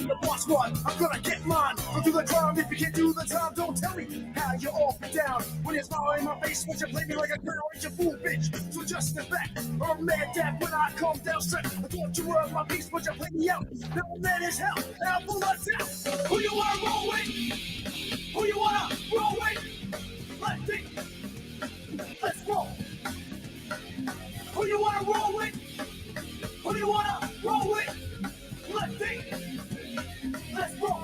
ain't the boss one. I'm gonna get mine. Go do the grind. If you can't do the time, don't tell me how you all be down. When you smile in my face, when you play me like a girl, it's your fool bitch. So just step back. I'm mad that when I come down straight, I thought you were my piece, but you play me out. Now I'm mad as hell. Now I'm full of doubt. Who you wanna roll with? Who you wanna roll with? Let's see. Let's roll. Who you wanna roll with? Who you wanna roll with? Let's see. Let's roll.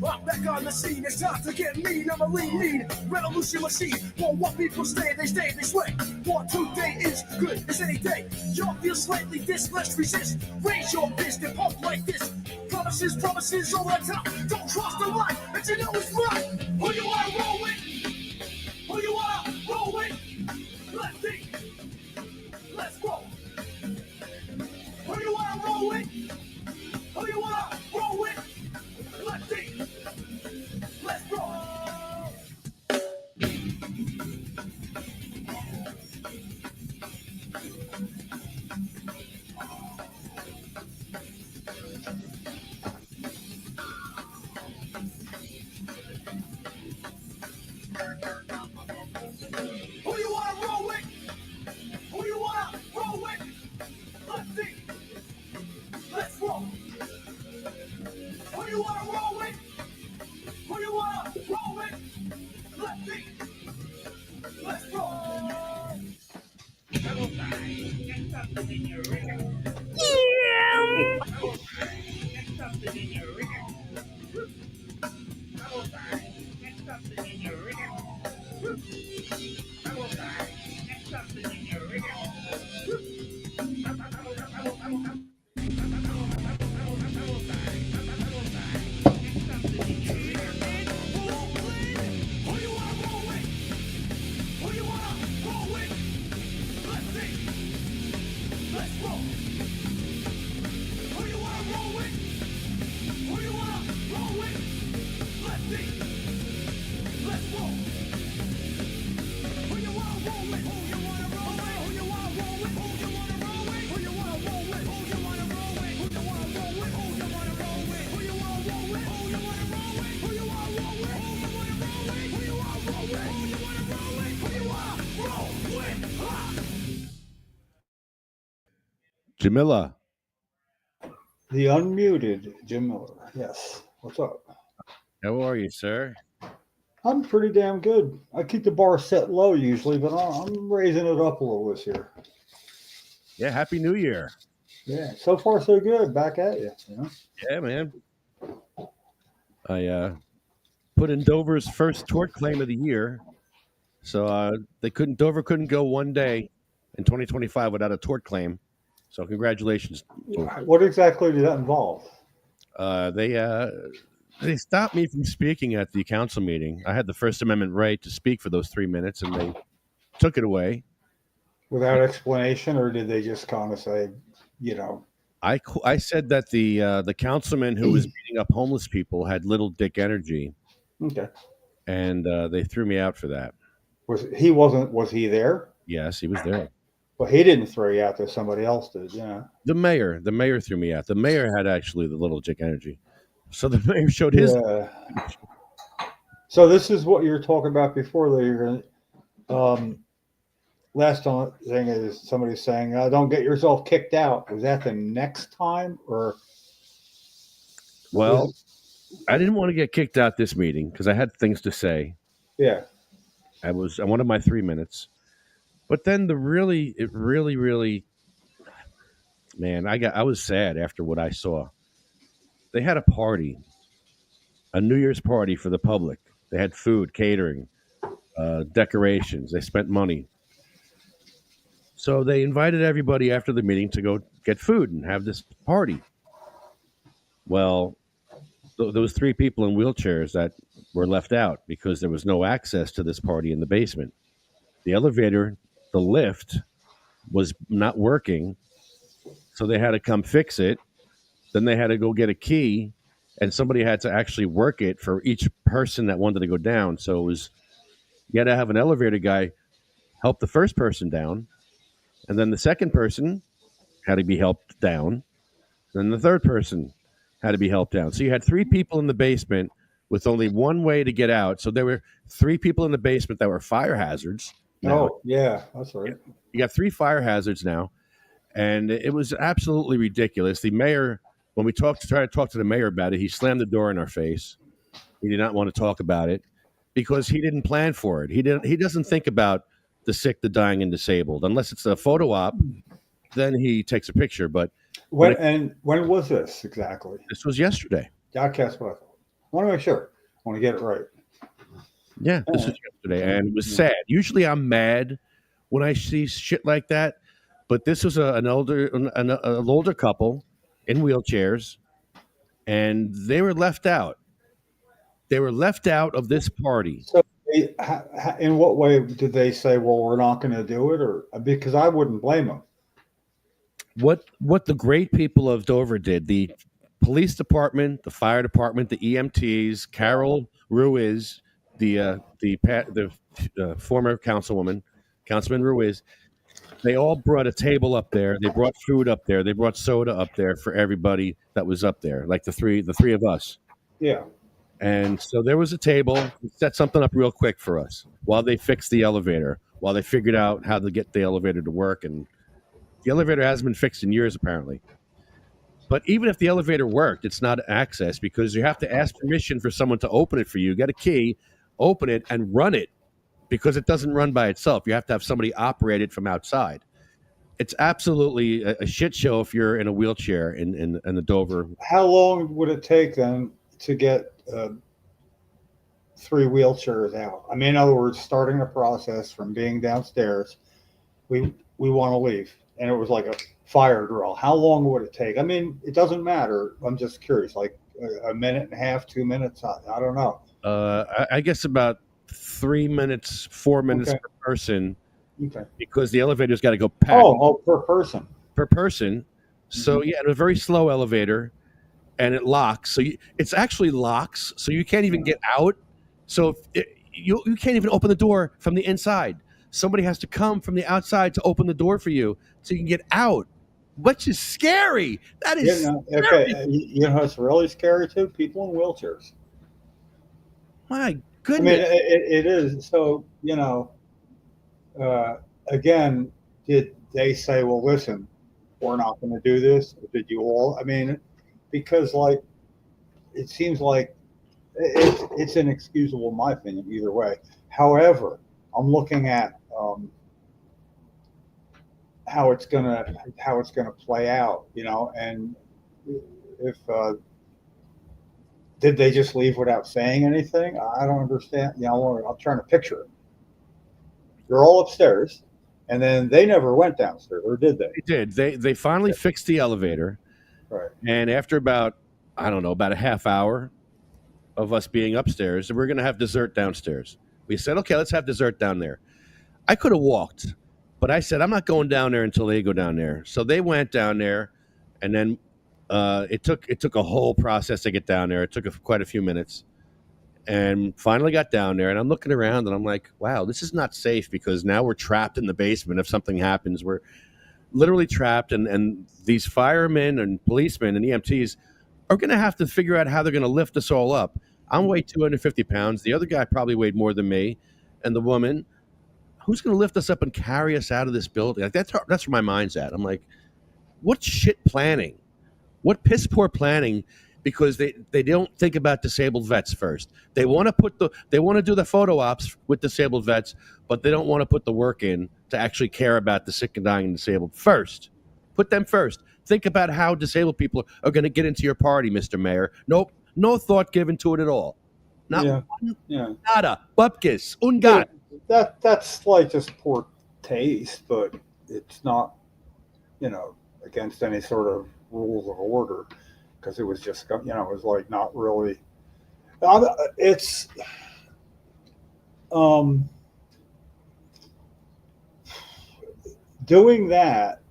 I'm back on the scene, it's time to get mean. I'm a lean revolution machine. For what people stay, they sway. For today is good as any day. Y'all feel slightly this, let's resist. Raise your fist and pump like this. Promises all the time. Don't cross the line, but you know it's right. Who you wanna roll with? Who you wanna roll with? Let's see. Let's roll. Who you wanna roll with? Who you wanna roll with? Let's see. Let's roll. Who you wanna roll with? Who you wanna roll with? Let's see. Let's roll. Who you wanna roll with? Who you wanna roll with? Let's see. Let's roll. Jamila. The unmuted Jim Miller. Yes. What's up? How are you, sir? I'm pretty damn good. I keep the bar set low usually, but I'm raising it up a little this year. Yeah, Happy New Year. Yeah, so far so good. Back at you. You know? Yeah, man. I put in Dover's first tort claim of the year. So Dover couldn't go one day in 2025 without a tort claim. So congratulations. What exactly did that involve? They stopped me from speaking at the council meeting. I had the First Amendment right to speak for those 3 minutes, and they took it away. Without explanation, or did they just kind of say, you know? I said that the councilman who was beating up homeless people had little dick energy. Okay. And they threw me out for that. Was he there? Yes, he was there. Well, he didn't throw you out there. Somebody else did, yeah. The mayor threw me out. The mayor had actually the little dick energy. So the mayor showed his. Yeah. So this is what you were talking about before. That you're last thing is somebody saying, "Don't get yourself kicked out." Was that the next time, or? Well, I didn't want to get kicked out this meeting because I had things to say. Yeah. I wanted my 3 minutes, but then man, I was sad after what I saw. They had a party, a New Year's party for the public. They had food, catering, decorations. They spent money. So they invited everybody after the meeting to go get food and have this party. Well, there was 3 people in wheelchairs that were left out because there was no access to this party in the basement. The elevator, the lift, was not working, so they had to come fix it. Then they had to go get a key, and somebody had to actually work it for each person that wanted to go down. So it was You had to have an elevator guy help the first person down, and then the second person had to be helped down, then the third person had to be helped down. So you had three people in the basement with only one way to get out. So there were three people in the basement that were fire hazards. Now Oh, yeah, that's right. you got three fire hazards now, and it was absolutely ridiculous. The mayor, when we tried to talk to the mayor about it, he slammed the door in our face. He did not want to talk about it because he didn't plan for it. He didn't. He doesn't think about the sick, the dying, and disabled unless it's a photo op. Then he takes a picture. But When was this exactly? this was yesterday. Yeah, that's what I thought. I want to make sure. I want to get it right. Yeah, this was yesterday, and it was sad. Usually, I'm mad when I see shit like that, but this was an older couple in wheelchairs, and they were left out. They were left out of this party. So, in what way did they say, "Well, we're not going to do it," or because I wouldn't blame them? What the great people of Dover did, the police department, the fire department, the EMTs, Carol Ruiz, the former Councilman Ruiz, they all brought a table up there. They brought food up there. They brought soda up there for everybody that was up there, like the three of us. Yeah. And so there was a table. We set something up real quick for us while they fixed the elevator, while they figured out how to get the elevator to work. And the elevator hasn't been fixed in years, apparently. But even if the elevator worked, it's not access because you have to ask permission for someone to open it for you. Get a key, open it, and run it because it doesn't run by itself. You have to have somebody operate it from outside. It's absolutely a shit show if you're in a wheelchair in the Dover. How long would it take then to get three wheelchairs out? I mean, in other words, starting the process from being downstairs, we want to leave, and it was like a fire drill. How long would it take? I mean, it doesn't matter. I'm just curious, like a minute and a half, 2 minutes. I don't know. I guess about 3 minutes, 4 minutes Okay. per person Okay. because the elevator's got to go past Oh, per person. per person. So yeah, a very slow elevator, and it locks. So it's actually locks, so you can't even get out. So you can't even open the door from the inside. Somebody has to come from the outside to open the door for you, so you can get out. Which is scary. That is Okay. You know, it's really scary too. People in wheelchairs. my I mean, goodness. it is. So, again, did they say, well, listen, we're not going to do this? Or did you all? I mean, because like, it seems like it's inexcusable, in my opinion, either way. However, I'm looking at how it's gonna play out, and if did they just leave without saying anything? I don't understand. I'm trying to picture it. They're all upstairs, and then they never went downstairs, or did they? They did. They finally fixed the elevator, Right. and after about a half hour of us being upstairs, we're going to have dessert downstairs. We said, okay, let's have dessert down there. I could have walked, but I said I'm not going down there until they go down there. So they went down there, and then it took a whole process to get down there. It took quite a few minutes, and finally got down there. And I'm looking around, and I'm like, wow, this is not safe because now we're trapped in the basement. If something happens, we're literally trapped, and these firemen and policemen and EMTs are going to have to figure out how they're going to lift us all up. I'm weighed 250 pounds. The other guy probably weighed more than me, and the woman. Who's going to lift us up and carry us out of this building? Like that's where my mind's at. I'm like, what shit planning? What piss poor planning? Because they don't think about disabled vets first. They want to do the photo ops with disabled vets, but they don't want to put the work in to actually care about the sick and dying and disabled first. Put them first. Think about how disabled people are going to get into your party, Mr. Mayor. Nope, no thought given to it at all. Not one, nada, bupkis, ungat. That's like just poor taste, but it's not, against any sort of rules of order, because it was just, it was like not really. It's doing that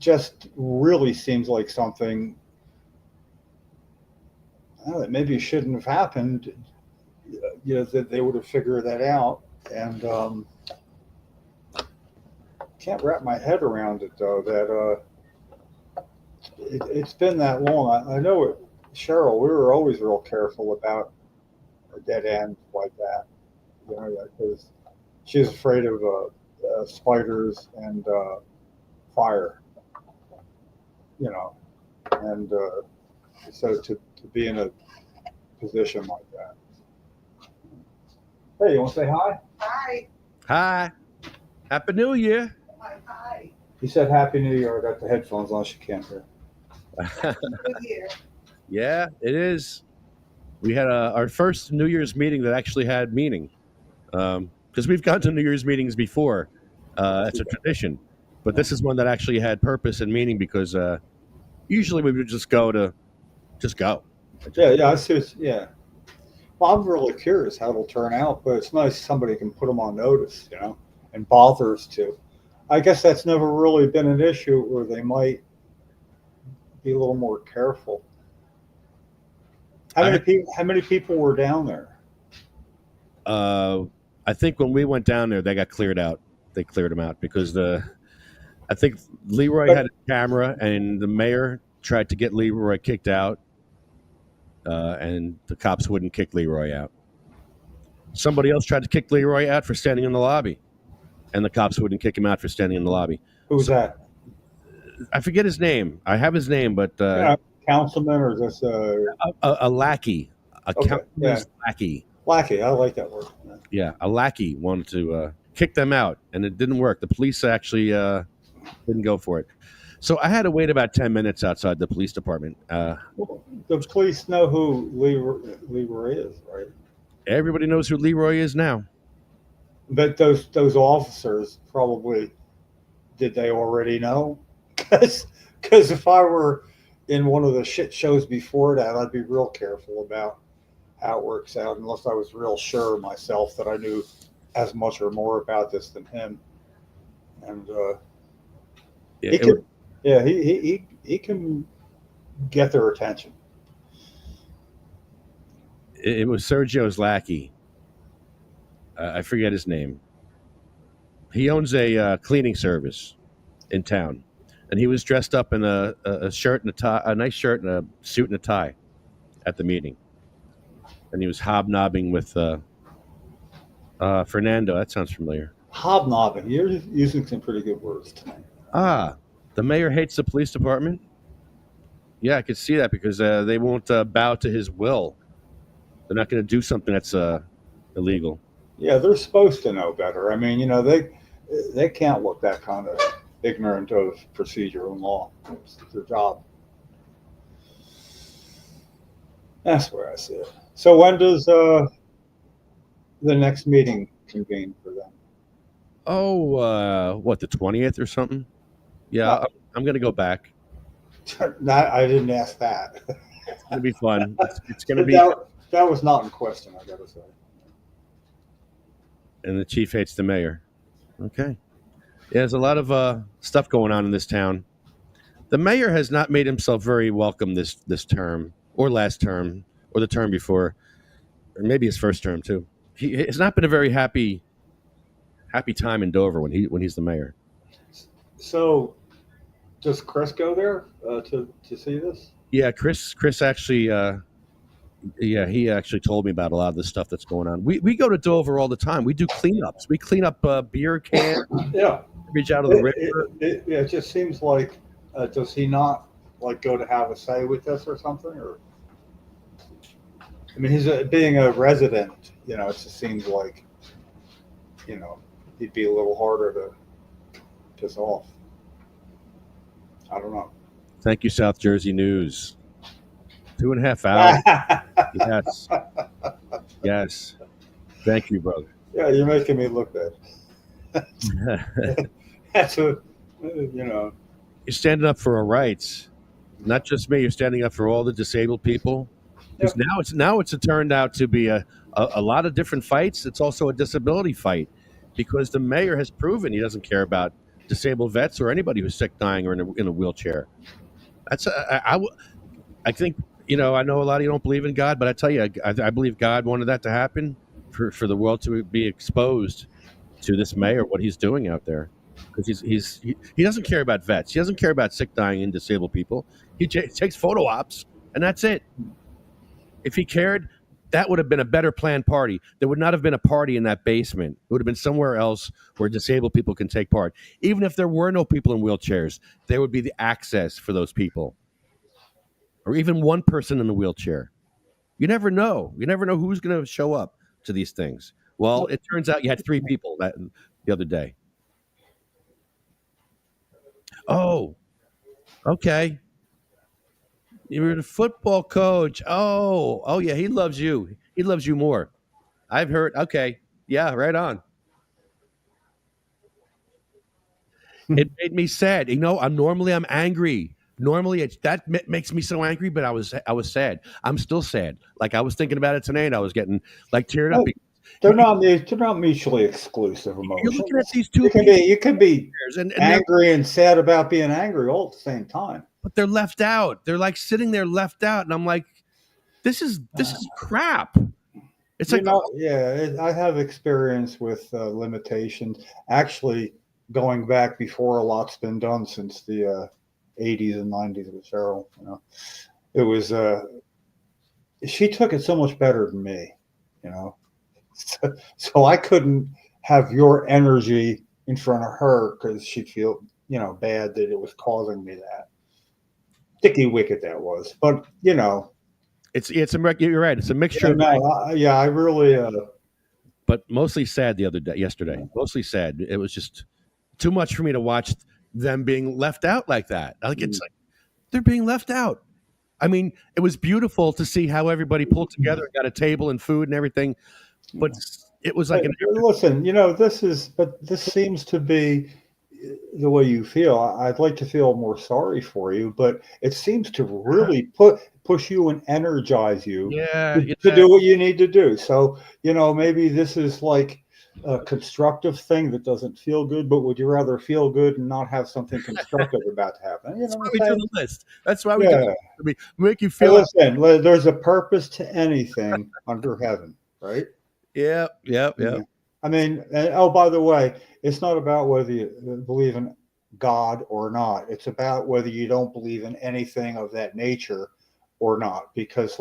just really seems like something that maybe shouldn't have happened. That they would have figured that out And can't wrap my head around it though that it's been that long. I know it, Cheryl. We were always real careful about a dead end like that, you know, because she was afraid of spiders and fire, you know, and so to be in a position like that. Hey, you want to say hi? Hi. Hi. Happy New Year. Hi. He said Happy New Year. I got the headphones on. She can't hear. Good year. Yeah, it is. We had our first New Year's meeting that actually had meaning. Because we've gone to New Year's meetings before. It's a tradition. But this is one that actually had purpose and meaning because usually we would just go. Yeah, yeah, I see. Yeah. Well, I'm really curious how it'll turn out, but it's nice somebody can put them on notice, you know, and bothers to. I guess that's never really been an issue where they might be a little more careful. How many people were down there? I think when we went down there, they got cleared out. They cleared them out because I think Leroy had a camera and the mayor tried to get Leroy kicked out, and the cops wouldn't kick Leroy out. Somebody else tried to kick Leroy out for standing in the lobby, and the cops wouldn't kick him out for standing in the lobby. Who's that? I forget his name. I have his name, but Yeah, councilman or is this a lackey, Okay, councilman's lackey. lackey? I like that word. Yeah. Yeah, a lackey wanted to kick them out, and it didn't work. The police actually didn't go for it. So I had to wait about 10 minutes outside the police department. Well, the police know who Leroy is, right? Everybody knows who Leroy is now. But those officers probably did they already know? Because if I were in one of the shit shows before that, I'd be real careful about how it works out, unless I was real sure myself that I knew as much or more about this than him. And Yeah, he can, yeah, he can get their attention. it was Sergio's lackey. I forget his name. He owns a cleaning service in town, and he was dressed up in a shirt and a tie, a nice shirt and a suit and a tie, at the meeting, and he was hobnobbing with Fernando. That sounds familiar. Hobnobbing. You're using some pretty good words tonight. Ah, the mayor hates the police department. Yeah, I could see that because they won't bow to his will. They're not going to do something that's illegal. Yeah, they're supposed to know better. I mean, you know, they can't look that kind of ignorant of procedure and law. It's their job. That's where I see it. So when does the next meeting convene for them? Oh, what, the 20th or something? Yeah, Oh. I'm going to go back. I didn't ask that. It's going to be fun. It's going to be, That was not in question, I gotta say. and the chief hates the mayor. Okay. Yeah, there's a lot of stuff going on in this town. The mayor has not made himself very welcome this term, or last term, or the term before, or maybe his first term too. It's not been a very happy time in Dover when he's the mayor. So, does Chris go there to see this? Yeah, Chris actually. He actually told me about a lot of the stuff that's going on. We go to Dover all the time. We do cleanups. We clean up beer cans, Yeah. garbage out of the river. It just seems like, does he not like go to have a say with this or something? Or, I mean, he's being a resident. You know, it just seems like, you know, he'd be a little harder to piss off. I don't know. Thank you, South Jersey News. 2.5 hours. Yes. Yes. Thank you, brother. Yeah, you're making me look bad. That's a, you know. You're standing up for our rights. Not just me. You're standing up for all the disabled people. Because now it's turned out to be a lot of different fights. It's also a disability fight because the mayor has proven he doesn't care about disabled vets or anybody who's sick, dying, or in a wheelchair. That's I think, you know, I know a lot of you don't believe in God, but I tell you, I believe God wanted that to happen for the world to be exposed to this mayor, what he's doing out there, because he doesn't care about vets. He doesn't care about sick, dying, and disabled people. He takes photo ops, and that's it. If he cared, that would have been a better planned party. There would not have been a party in that basement. It would have been somewhere else where disabled people can take part. Even if there were no people in wheelchairs, there would be the access for those people, or even one person in a wheelchair. You never know. You never know who's going to show up to these things. Well, it turns out you had 3 people the other day. Oh, okay. You're the football coach. Oh, yeah. He loves you. He loves you more. I've heard. Okay, yeah, right on. It made me sad. I'm angry. Normally, makes me so angry, but I was sad. I'm still sad. Like I was thinking about it tonight. And I was getting like teared up. They're not mutually exclusive You're emotions. looking at these two You can be and angry and sad about being angry all at the same time. But they're left out. They're like sitting there left out, and I'm like, this is crap. It's like, I have experience with limitations. Actually, going back before a lot's been done since the 80s and 90s with Cheryl. It was she took it so much better than me. So I couldn't have your energy in front of her because she'd feel bad that it was causing me that. Sticky wicket that was, but you're right. It's a mixture. I really. But mostly sad yesterday. Mostly sad. It was just too much for me to watch them being left out like that. It's like they're being left out. I mean, it was beautiful to see how everybody pulled together and got a table and food and everything, but it was like listen. This seems to be the way you feel. I'd like to feel more sorry for you, but it seems to really push you and energize you to do what you need to do. So, maybe this is like a constructive thing that doesn't feel good, but would you rather feel good and not have something constructive about to happen? That's why we do the list. That's why we do it. Make you feel. Listen, there's a purpose to anything under heaven, right? Yeah. I mean, by the way, it's not about whether you believe in God or not. It's about whether you don't believe in anything of that nature or not. Because,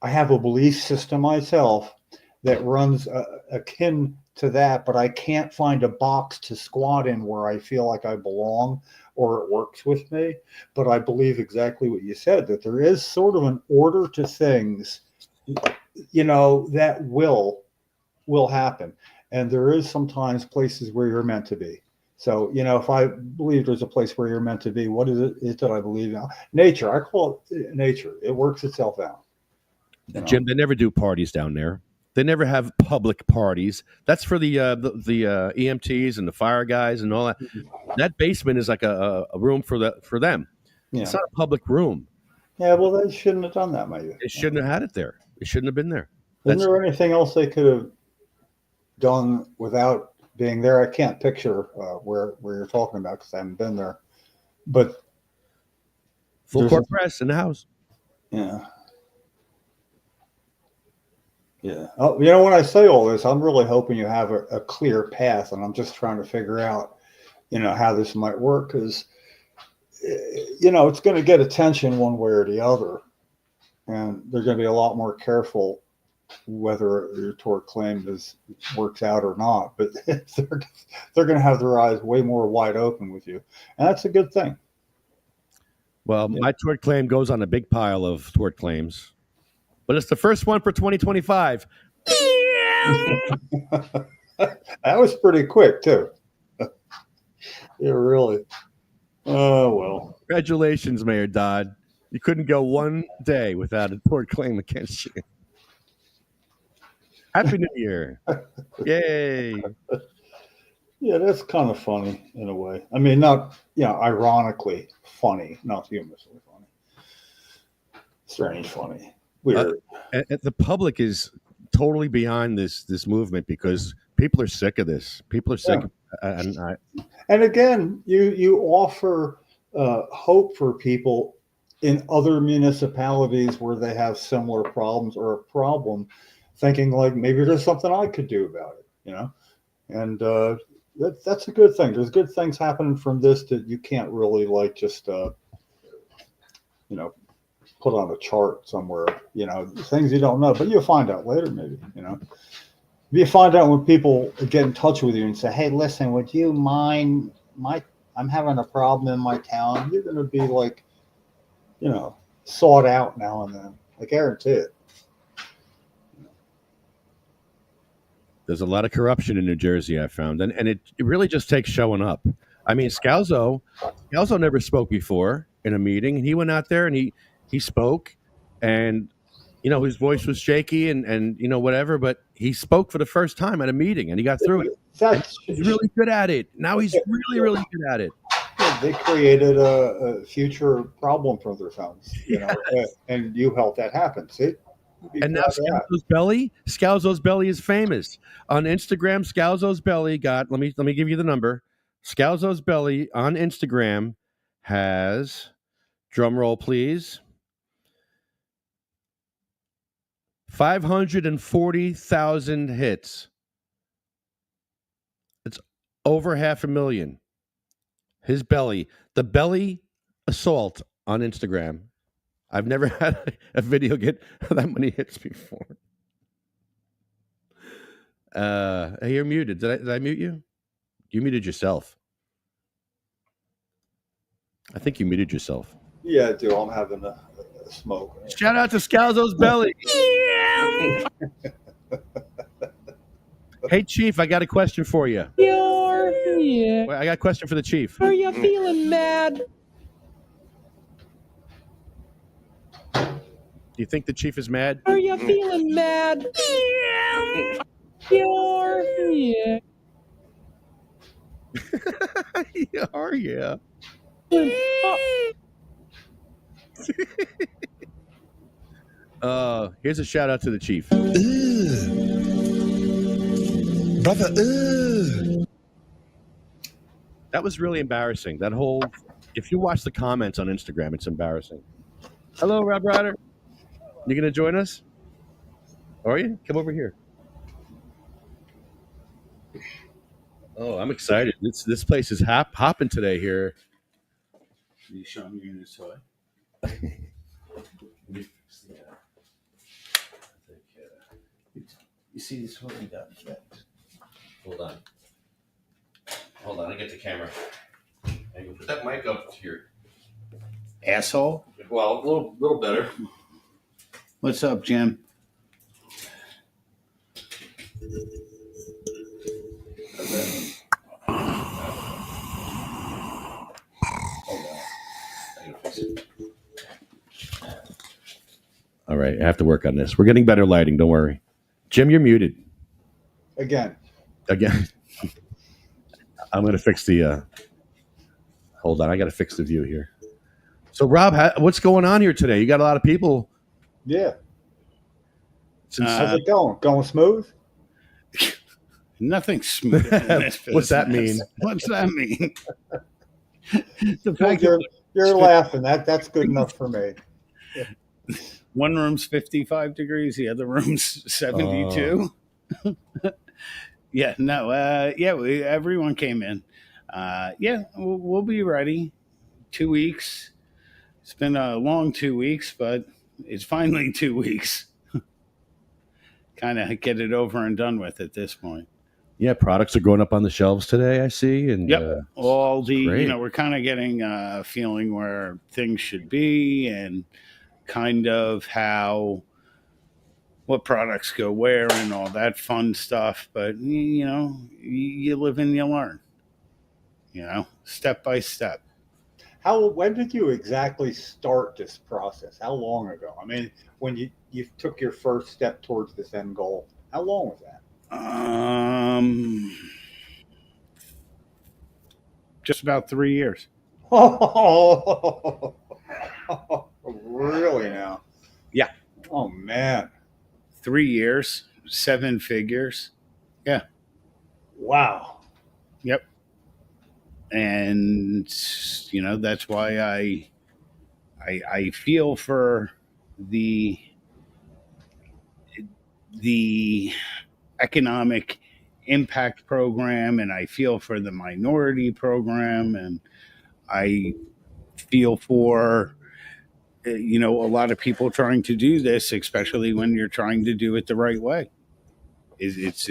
I have a belief system myself that runs akin to that, but I can't find a box to squat in where I feel like I belong or it works with me. But I believe exactly what you said, that there is sort of an order to things, that will happen. And there is sometimes places where you're meant to be. So, if I believe there's a place where you're meant to be, what is it that I believe in? Nature. I call it nature. It works itself out. Jim, they never do parties down there. They never have public parties. That's for the EMTs and the fire guys and all that. That basement is like a room for them. Yeah. It's not a public room. Yeah, well, they shouldn't have done that, maybe. They shouldn't have had it there. It shouldn't have been there. Isn't there anything else they could have done without being there? I can't picture where you're talking about because I haven't been there. But full court press in the house. Yeah. Yeah. Oh, when I say all this, I'm really hoping you have a clear path, and I'm just trying to figure out, how this might work because, it's going to get attention one way or the other, and they're going to be a lot more careful whether your tort claim works out or not. But they're going to have their eyes way more wide open with you, and that's a good thing. Well, my tort claim goes on a big pile of tort claims. But it's the first one for 2025. That was pretty quick, too. Yeah, really. Oh, well. Congratulations, Mayor Dodd. You couldn't go one day without a tort claim against you. Happy New Year. Yay. Yeah, that's kind of funny in a way. I mean, not, ironically funny, not humorously funny. Strange funny. Weird. The public is totally behind this movement because people are sick of this. People are sick. Yeah. And again, you offer hope for people in other municipalities where they have similar problems or a problem thinking like maybe there's something I could do about it, you know? And that's a good thing. There's good things happening from this that you can't really like just, you know, put on a chart somewhere, you know, things you don't know, but you'll find out later, maybe, you know. You find out when people get in touch with you and say, "Hey, listen, would you mind I'm having a problem in my town." You're going to be like, you know, sought out now and then. I guarantee it. There's a lot of corruption in New Jersey, I found, and it really just takes showing up. I mean, Scalzo never spoke before in a meeting, and he went out there and he spoke, and you know his voice was shaky and you know whatever, but he spoke for the first time at a meeting and he got through it. That's He's really good at it. Now he's really good at it. they created a future problem for themselves, you know, and you helped that happen. See, And now Scalzo's Belly is famous on Instagram. Scalzo's Belly got. Let me give you the number. Scalzo's Belly on Instagram has, drum roll please, 540,000 hits. It's over 500,000. His belly, the belly assault on Instagram. I've never had a video get that many hits before. Hey, you're muted. Did I mute you? You muted yourself. I think you muted yourself. Yeah, dude, I'm having a smoke. Shout out to Scalzo's Belly. Hey, Chief, I got a question for you. Yeah. I got a question for the Chief. Are you feeling mad? Do you think the Chief is mad? Are you feeling mad? Yeah. Yeah. Here's a shout out to the Chief. Brother, That was really embarrassing. That whole, if you watch the comments on Instagram, it's embarrassing. Hello, Rob Ryder. You gonna join us? Are you? Come over here. Oh, I'm excited. This place is hopping today here. you show me your new toy? You see this one we got? Hold on. I get the camera. I can put that mic up here. Asshole. Well, a little better. What's up, Jim? All right, I have to work on this. We're getting better lighting. Don't worry. Jim, you're muted Again, again. I'm going to fix the. Hold on, I got to fix the view here. So, Rob, what's going on here today? You got a lot of people. yeah. Since, How's it going? Going smooth? Nothing smooth. In this What's that business. mean? What's that mean? The Well, fact you're laughing. That's good enough for me. one room's 55 degrees, the other room's 72. Yeah, no, everyone came in. We'll be ready. 2 weeks. It's been a long 2 weeks, but it's finally 2 weeks. Kind of get it over and done with at this point. Yeah, products are going up on the shelves today, I see. And Yep. All the, great. we're kind of getting a feeling where things should be and kind of what products go where and all that fun stuff. But, you live and you learn, step by step. When did you exactly start this process? How long ago? I mean, when you took your first step towards this end goal, how long was that? Just about 3 years. Oh, really now? Yeah. Oh, man. 3 years, 7 figures. Yeah. Wow. Yep. And that's why I feel for the the economic impact program, and I feel for the minority program, and I feel for a lot of people trying to do this, especially when you're trying to do it the right way. It's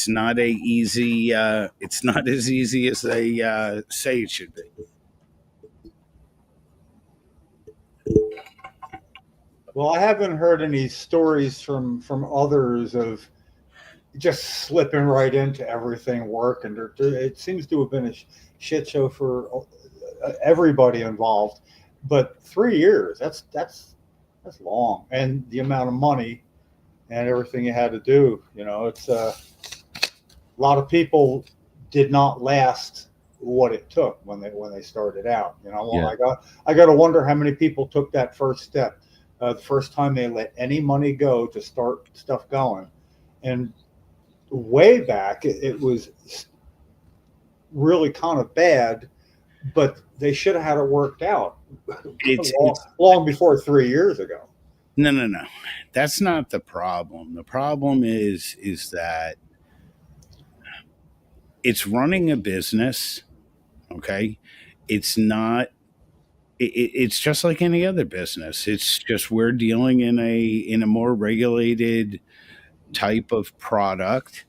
not a easy it's not as easy as they say it should be. Well, I haven't heard any stories from others of just slipping right into everything working. It seems to have been a shit show for everybody involved. But 3 years, that's long, and the amount of money and everything you had to do. It's a lot of people did not last what it took when they started out. Yeah. I got to wonder how many people took that first step. The first time they let any money go to start stuff going. And way back, it was really kind of bad, but they should have had it worked out long before 3 years ago. No. That's not the problem. The problem is that it's running a business, okay? It's not it's just like any other business. It's just we're dealing in a more regulated type of product,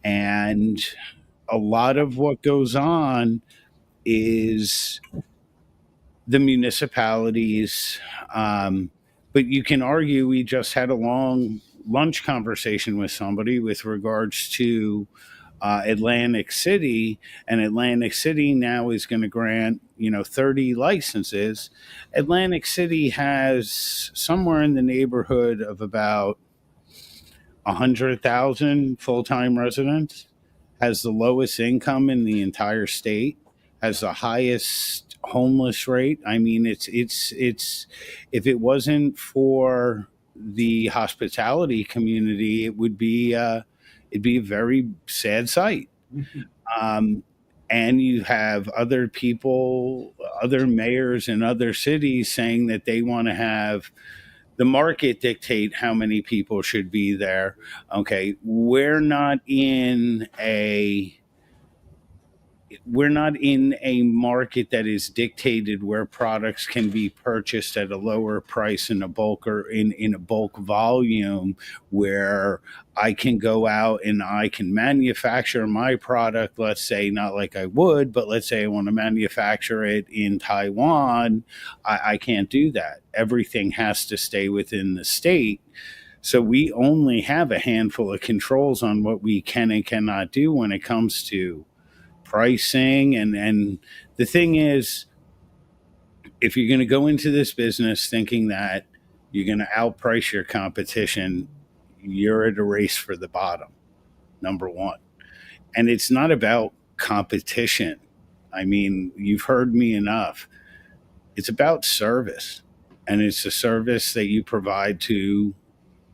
and a lot of what goes on is the municipalities. But you can argue we just had a long lunch conversation with somebody with regards to Atlantic City, and Atlantic City now is going to grant 30 licenses. Atlantic City has somewhere in the neighborhood of about 100,000 full-time residents, has the lowest income in the entire state, has the highest homeless rate. I mean, it's if it wasn't for the hospitality community, it'd be a very sad sight. And you have other people, other mayors in other cities saying that they want to have the market dictate how many people should be there. Okay, we're not in a market that is dictated where products can be purchased at a lower price in a bulk or in a bulk volume, where I can go out and I can manufacture my product, let's say not like I would, but let's say I want to manufacture it in Taiwan. I can't do that. Everything has to stay within the state. So we only have a handful of controls on what we can and cannot do when it comes to pricing. And the thing is, if you're going to go into this business thinking that you're going to outprice your competition, you're at a race for the bottom, number one. And it's not about competition. I mean, you've heard me enough. It's about service, and it's a service that you provide to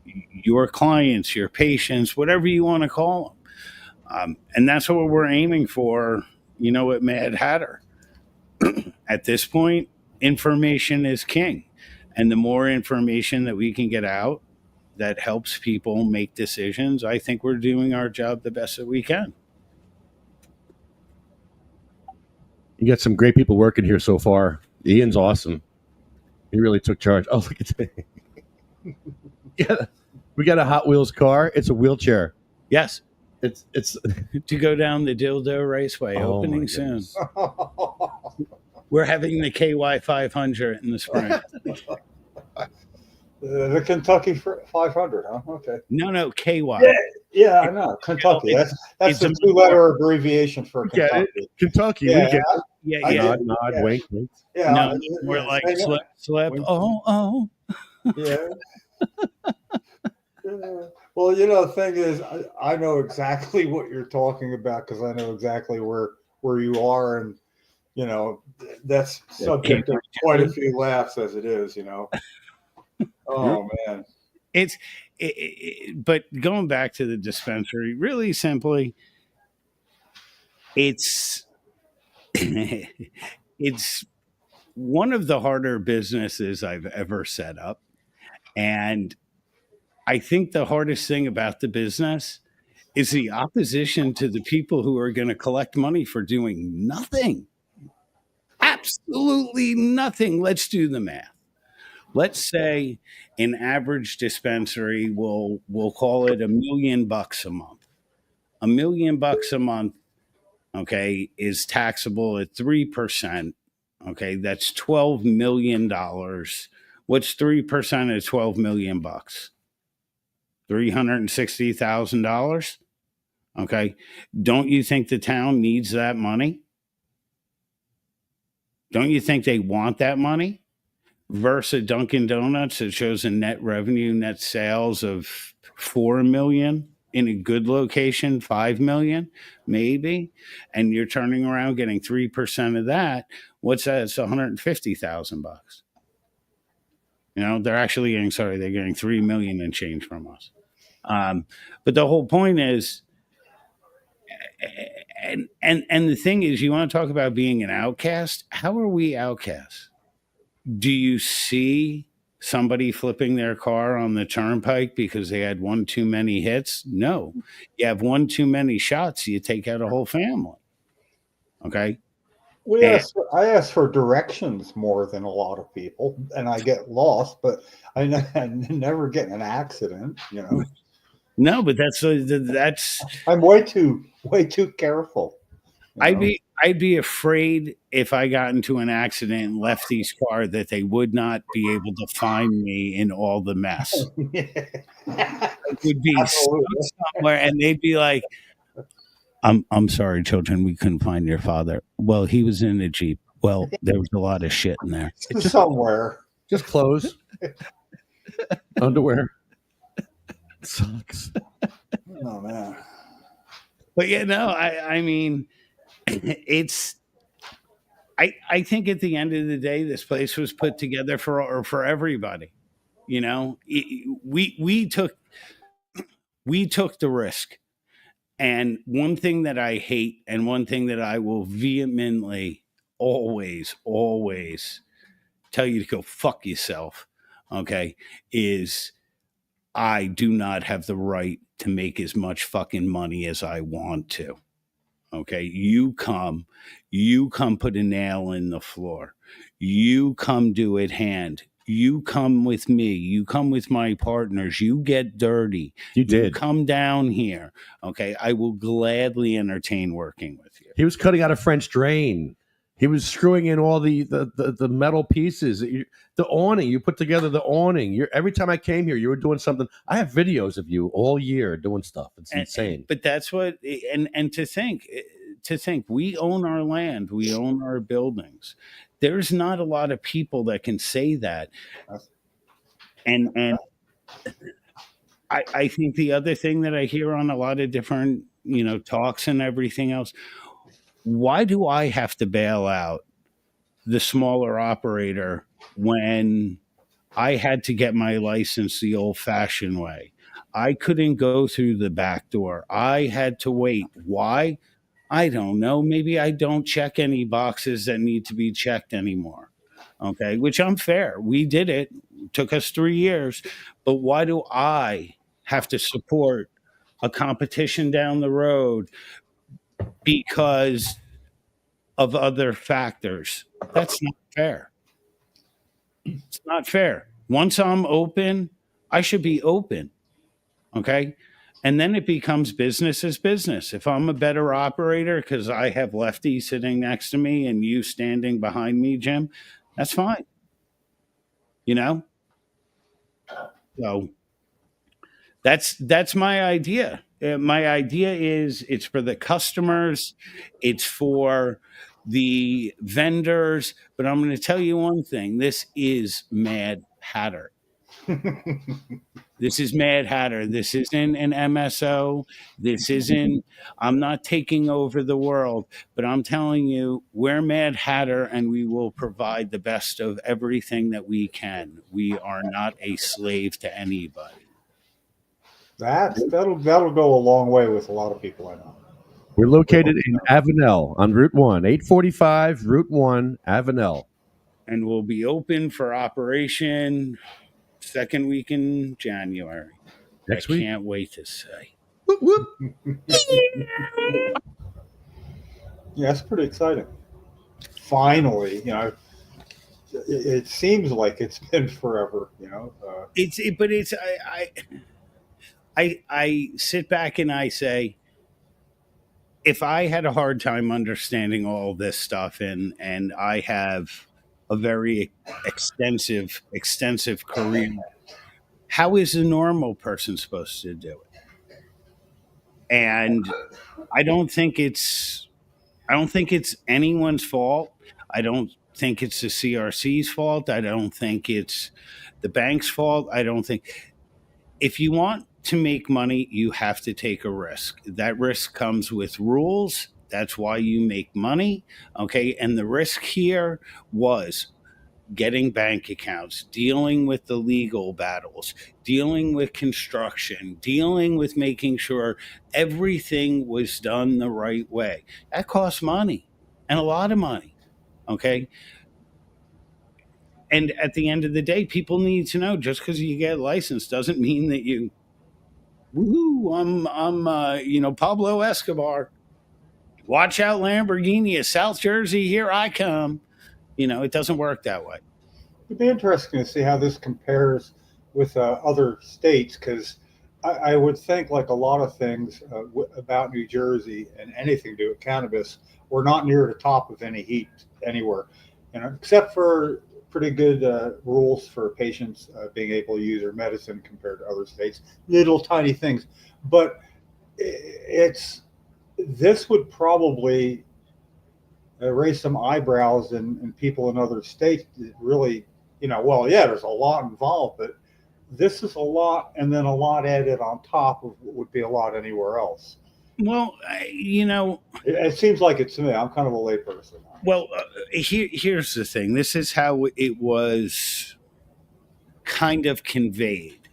your clients, your patients, whatever you want to call them. And that's what we're aiming for, at Mad Hatter. At this point, information is king. And the more information that we can get out that helps people make decisions, I think we're doing our job the best that we can. You got some great people working here so far. Ian's awesome. He really took charge. Oh, look at that. Yeah, we got a Hot Wheels car. It's a wheelchair. Yes. It's To go down the Dildo Raceway, Oh, opening my soon. We're having the KY 500 in the spring. The Kentucky 500, huh? Okay. No, KY. Yeah, I know. Kentucky. That's It's the a- 2-letter abbreviation for Yeah, Kentucky. Kentucky. Yeah, We get Yeah, I yeah. did. nod, Yeah. wink, wink. Yeah, No, we're like slip. Wink. Oh. yeah. Yeah. Well, the thing is, I know exactly what you're talking about because I know exactly where you are, and that's subject to quite a few laughs as it is. Oh man. But going back to the dispensary, really simply, it's it's one of the harder businesses I've ever set up, and I think the hardest thing about the business is the opposition to the people who are going to collect money for doing nothing. Absolutely nothing. Let's do the math. Let's say an average dispensary we'll call it $1 million a month. $1 million a month, okay, is taxable at 3%. Okay, that's $12 million. What's 3% of 12 million bucks? $360,000. Okay. Don't you think the town needs that money? Don't you think they want that money? Versus Dunkin' Donuts, it shows a net revenue, net sales of 4 million in a good location, 5 million, maybe. And you're turning around getting 3% of that. What's that? It's 150,000 bucks. You know, they're actually getting, sorry, they're getting 3 million and change from us. But the whole point is, and the thing is, you want to talk about being an outcast? How are we outcasts? Do you see somebody flipping their car on the turnpike because they had one too many hits? No. You have one too many shots, you take out a whole family. Okay. I ask for directions more than a lot of people, and I get lost, but I never get in an accident. You know. No, but that's I'm way too careful. I'd be afraid if I got into an accident and left Lefty's car that they would not be able to find me in all the mess. I would be stuck somewhere, and they'd be like, I'm sorry, children, we couldn't find your father. Well, he was in a Jeep. Well, there was a lot of shit in there. Somewhere. Just clothes, underwear, socks. Oh man. But yeah, no, I mean, it's. I think at the end of the day, this place was put together for everybody. You know, we took the risk. And one thing that I hate, and one thing that I will vehemently always tell you to go fuck yourself, okay, is I do not have the right to make as much fucking money as I want to. Okay, you come put a nail in the floor. You come do it hand. You come with me. You come with my partners. You get dirty. You did. You come down here. Okay, I will gladly entertain working with you. He was cutting out a French drain. He was screwing in all the metal pieces. The awning. You put together the awning. Every time I came here, you were doing something. I have videos of you all year doing stuff. It's insane. But that's what. And to think, we own our land. We own our buildings. There's not a lot of people that can say that. And I think the other thing that I hear on a lot of different, talks and everything else, why do I have to bail out the smaller operator when I had to get my license the old fashioned way? I couldn't go through the back door. I had to wait. Why? I don't know. Maybe I don't check any boxes that need to be checked anymore. Okay, which I'm fair. We did it. It took us 3 years. But why do I have to support a competition down the road because of other factors? That's not fair. It's not fair. Once I'm open, I should be open. Okay? And then it becomes business as business. If I'm a better operator because I have Lefty sitting next to me and you standing behind me, Jim, that's fine. So that's my idea. My idea is it's for the customers, it's for the vendors, but I'm going to tell you one thing. This is Mad Hatter. This is Mad Hatter. This isn't an MSO. I'm not taking over the world, but I'm telling you, we're Mad Hatter and we will provide the best of everything that we can. We are not a slave to anybody. That'll go a long way with a lot of people I know. We're located in Avenel on Route 1, 845 Route 1, Avenel. And we'll be open for operation second week in January. Next I week? can't wait to say. Whoop, whoop. Yeah, it's pretty exciting. Finally, it seems like it's been forever. But it's I sit back and I say, if I had a hard time understanding all this stuff, and I have a very extensive career, how is a normal person supposed to do it? And I don't think it's I don't think it's anyone's fault. I don't think it's the CRC's fault. I don't think it's the bank's fault. I don't think if you want to make money, you have to take a risk. That risk comes with rules. That's why you make money. Okay. And the risk here was getting bank accounts, dealing with the legal battles, dealing with construction, dealing with making sure everything was done the right way. That costs money and a lot of money. Okay. And at the end of the day, people need to know just because you get licensed doesn't mean that you, woohoo, I'm Pablo Escobar. Watch out, Lamborghini, South Jersey, here I come. It doesn't work that way. It'd be interesting to see how this compares with other states, because I would think, like a lot of things about New Jersey and anything to do with cannabis, we're not near the top of any heat anywhere, except for pretty good rules for patients being able to use their medicine compared to other states. Little tiny things, but this would probably raise some eyebrows in people in other states that really, there's a lot involved, but this is a lot, and then a lot added on top of what would be a lot anywhere else. Well, it seems like it to me. I'm kind of a layperson. Well, here's the thing. This is how it was kind of conveyed,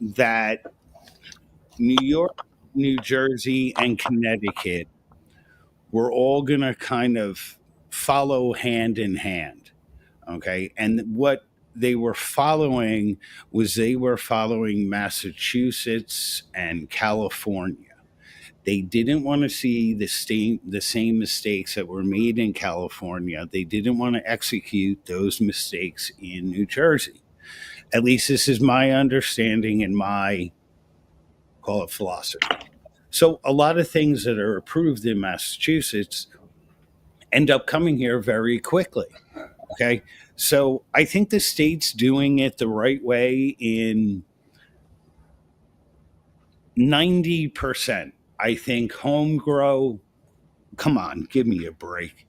that New York, New Jersey, and Connecticut were all going to kind of follow hand in hand. Okay. And what they were following Massachusetts and California. They didn't want to see the same mistakes that were made in California. They didn't want to execute those mistakes in New Jersey. At least this is my understanding and my, call it, philosophy. So a lot of things that are approved in Massachusetts end up coming here very quickly. Okay. So I think the state's doing it the right way in 90%. I think home grow, come on, give me a break.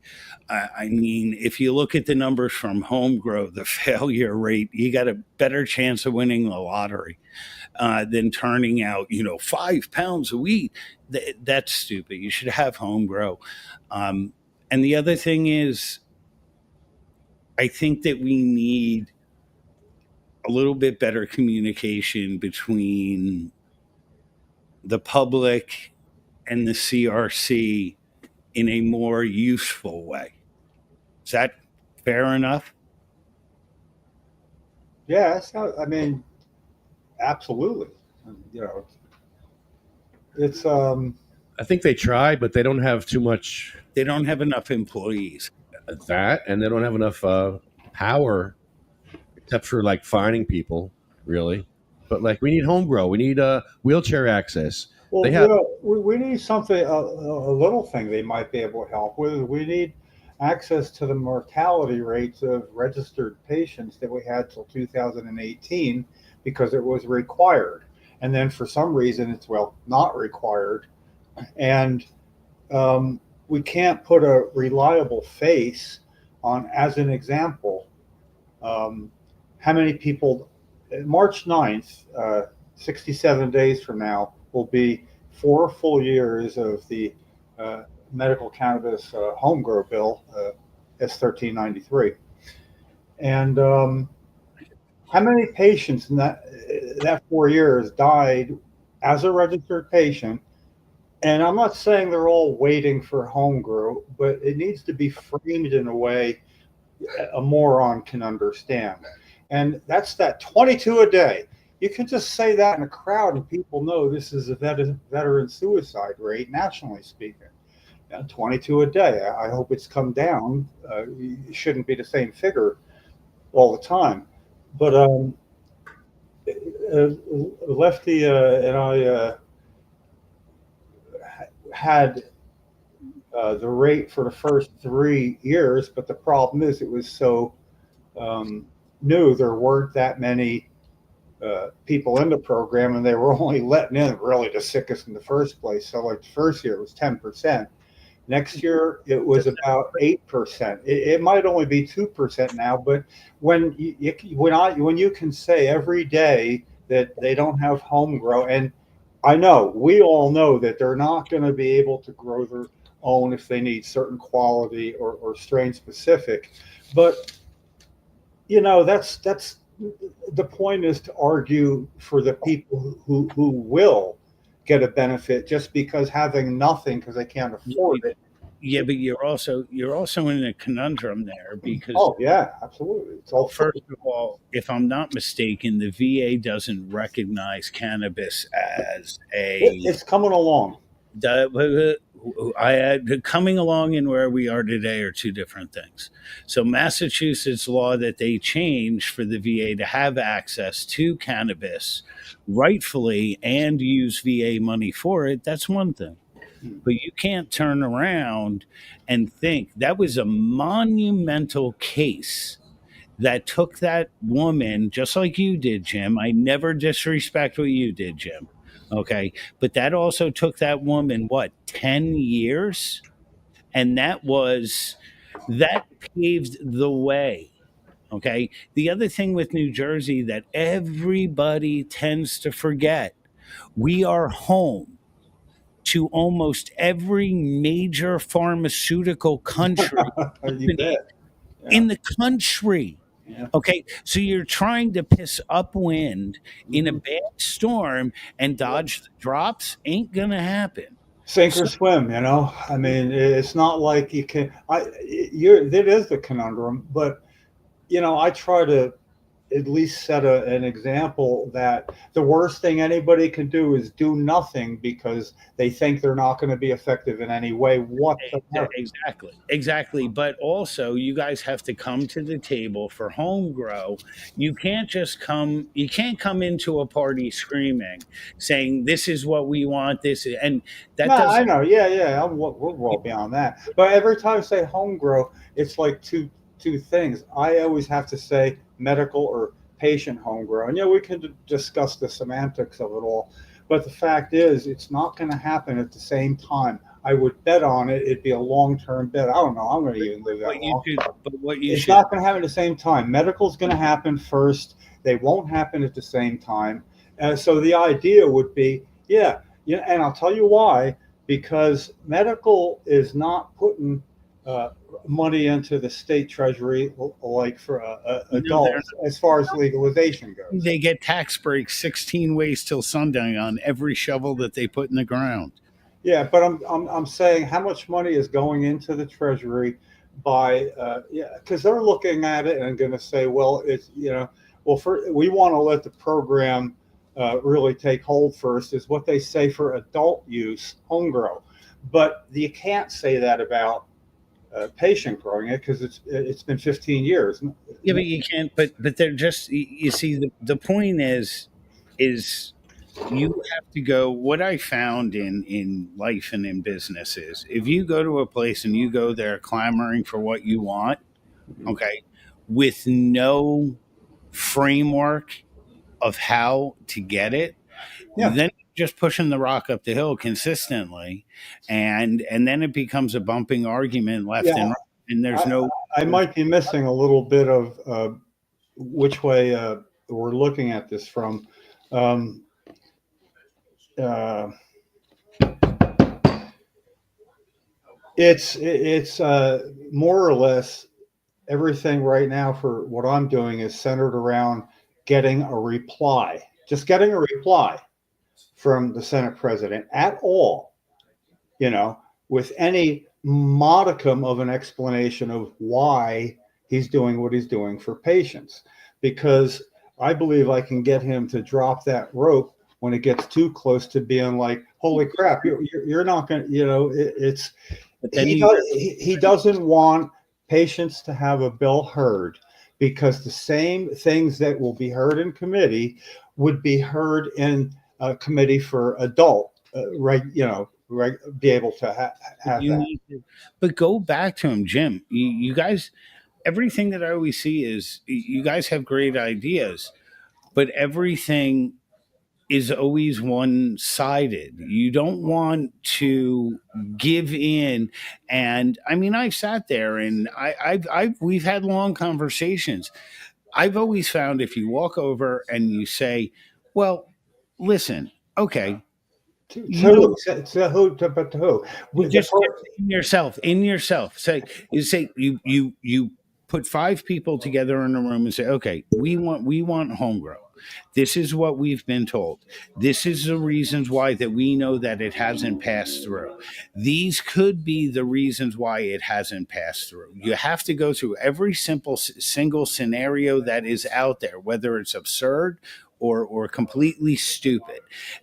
I mean, if you look at the numbers from home grow, the failure rate, you got a better chance of winning the lottery than turning out, 5 pounds of weed. That's stupid. You should have home grow. And the other thing is, I think that we need a little bit better communication between the public and the CRC in a more useful way. Is that fair enough? Yeah, absolutely. It's I think they try, but they don't have too much. They don't have enough employees. That, and they don't have enough power, except for like finding people, really. But like, we need home grow. We need wheelchair access. well, They have we need something, a little thing they might be able to help with. We need access to the mortality rates of registered patients that we had till 2018, because it was required, and then for some reason it's not required, and we can't put a reliable face on, as an example, how many people. March 9th, 67 days from now, will be 4 full years of the medical cannabis home grow bill, S1393. And how many patients in that 4 years died as a registered patient? And I'm not saying they're all waiting for home grow, but it needs to be framed in a way a moron can understand. And that's that 22 a day. you can just say that in a crowd and people know this is a veteran suicide rate, nationally speaking. 22 a day. I hope it's come down. It shouldn't be the same figure all the time. But Lefty and I had the rate for the first 3 years, but the problem is it was so new. There weren't that many people in the program, and they were only letting in really the sickest in the first place. So, like the first year, it was 10%. Next year, it was about 8%. It might only be 2% now, but when you can say every day that they don't have home grow, and I know we all know that they're not going to be able to grow their own if they need certain quality or strain specific, but that's the point is to argue for the people who will get a benefit just because having nothing because they can't afford it. Yeah, but you're also in a conundrum there because Oh yeah, absolutely. It's all first of all, if I'm not mistaken, the VA doesn't recognize cannabis as it's coming along. Coming along and where we are today are two different things. So Massachusetts law that they changed for the VA to have access to cannabis rightfully and use VA money for it, that's one thing. But you can't turn around and think that was a monumental case that took that woman, just like you did, Jim. I never disrespect what you did, Jim. Okay. But that also took that woman, what, 10 years? And that paved the way. Okay. The other thing with New Jersey that everybody tends to forget, we are home to almost every major pharmaceutical country You bet. Yeah. in the country. Yeah. Okay, so you're trying to piss upwind in a bad storm and dodge the drops ain't gonna happen. Sink or swim, I mean, it's not like you can. That is the conundrum, but I try to at least set an example that the worst thing anybody can do is do nothing because they think they're not going to be effective in any way whatsoever. Exactly. But also, you guys have to come to the table for home grow. You can't come into a party screaming, saying, this is what we want, and that No, I doesn't. know. Yeah. We're well beyond that. But every time I say home grow, it's like two things. I always have to say medical or patient home grow. And we can discuss the semantics of it all. But the fact is, it's not going to happen at the same time. I would bet on it. It'd be a long-term bet. I don't know. I'm going to even live that long. It's not going to happen at the same time. Medical's going to happen first. They won't happen at the same time. So the idea would be, and I'll tell you why. Because medical is not putting money into the state treasury like for adults as far as legalization goes. They get tax breaks 16 ways till sundown on every shovel that they put in the ground. Yeah, but I'm saying how much money is going into the treasury by because they're looking at it and going to say, well, it's we want to let the program really take hold first, is what they say for adult use home grow, but you can't say that about patient growing it because it's been 15 years. Yeah, but you can't. But they're just. You see, the point is you have to go. What I found in life and in business is if you go to a place and you go there clamoring for what you want, okay, with no framework of how to get it, then you're just pushing the rock up the hill consistently, and then it becomes a bumping argument left and right, and there's I might be missing a little bit of which way we're looking at this from. It's more or less everything right now for what I'm doing is centered around getting a reply, just getting a reply from the Senate president at all, with any modicum of an explanation of why he's doing what he's doing for patients. Because I believe I can get him to drop that rope when it gets too close to being like, holy crap, you're not going to, it's, But then he doesn't want patients to have a bill heard because the same things that will be heard in committee would be heard in a committee for adult, right? Be able to have you that. need to, but go back to him, Jim. You guys, everything that I always see is you guys have great ideas, but everything is always one sided. You don't want to give in. And I mean, I've sat there and we've had long conversations. I've always found if you walk over and you say, well, listen, okay, To you who? To who? But to who? you just in yourself say you put five people together in a room and say, okay, we want homegrown. This is what we've been told. This is the reasons why that we know that it hasn't passed through. These could be the reasons why it hasn't passed through. You have to go through every single scenario that is out there, whether it's absurd or completely stupid,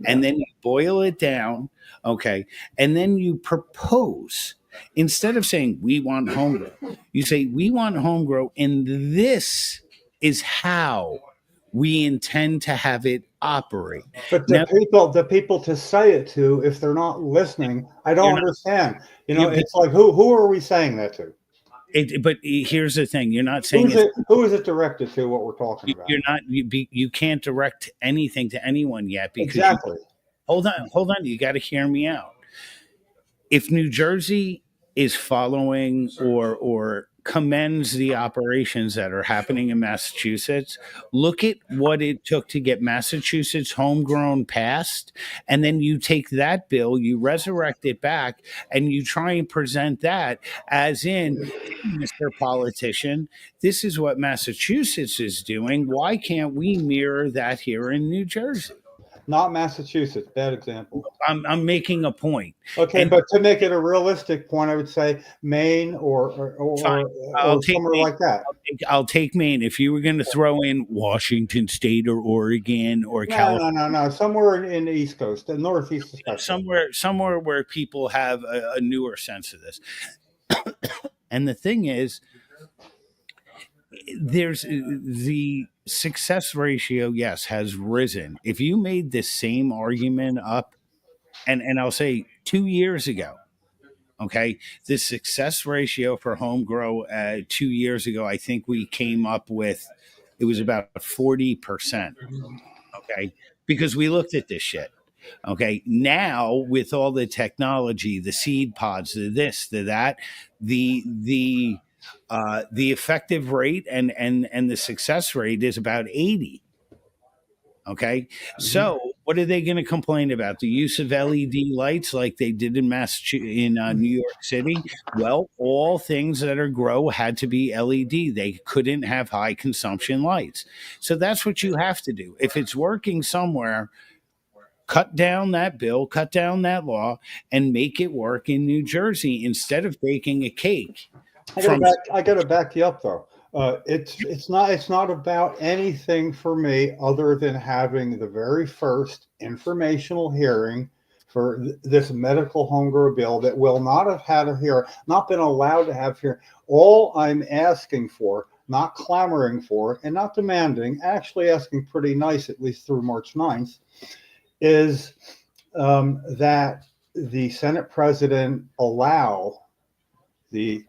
and then you boil it down, okay, and then you propose. Instead of saying we want homegrown, you say we want homegrown, and this is how we intend to have it operate. But Now, the people to say it to, if they're not listening, I don't you're not, understand. you, It's like who are we saying that to? but here's the thing: you're not saying Who is it directed to? What we're talking about? you're not you can't direct anything to anyone yet because Exactly. hold on, you got to hear me out. If New Jersey is following or commends the operations that are happening in Massachusetts, look at what it took to get Massachusetts homegrown passed, and then you take that bill, you resurrect it back, and you try and present that as in, Mr. Politician, this is what Massachusetts is doing. Why can't we mirror that here in New Jersey? Not Massachusetts. Bad example. I'm making a point. Okay, And but to make it a realistic point, I would say Maine or fine, I'll take somewhere Maine. like that. I'll take Maine. If you were going to throw in Washington State or Oregon or California, No. Somewhere in the East Coast, the Northeast especially. somewhere where people have a newer sense of this. And the thing is, there's the success ratio, yes, has risen. If you made this same argument up, and I'll say 2 years ago, okay, the success ratio for home grow 2 years ago, I think we came up with it was about 40%. Okay, because we looked at this shit. Okay, now with all the technology, the seed pods, the this, the that, the effective rate and the success rate is about 80. Okay, so what are they going to complain about? The use of LED lights, like they did in New York City. Well, all things that are grow had to be LED. They couldn't have high consumption lights. So that's what you have to do. If it's working somewhere, cut down that bill, cut down that law, and make it work in New Jersey instead of baking a cake. I got to back you up though. It's not about anything for me other than having the very first informational hearing for this medical home grow bill that will not have had a hearing, not been allowed to have hearing. All I'm asking for, not clamoring for, and not demanding, actually asking pretty nice, at least through March 9th, is that the Senate president allow the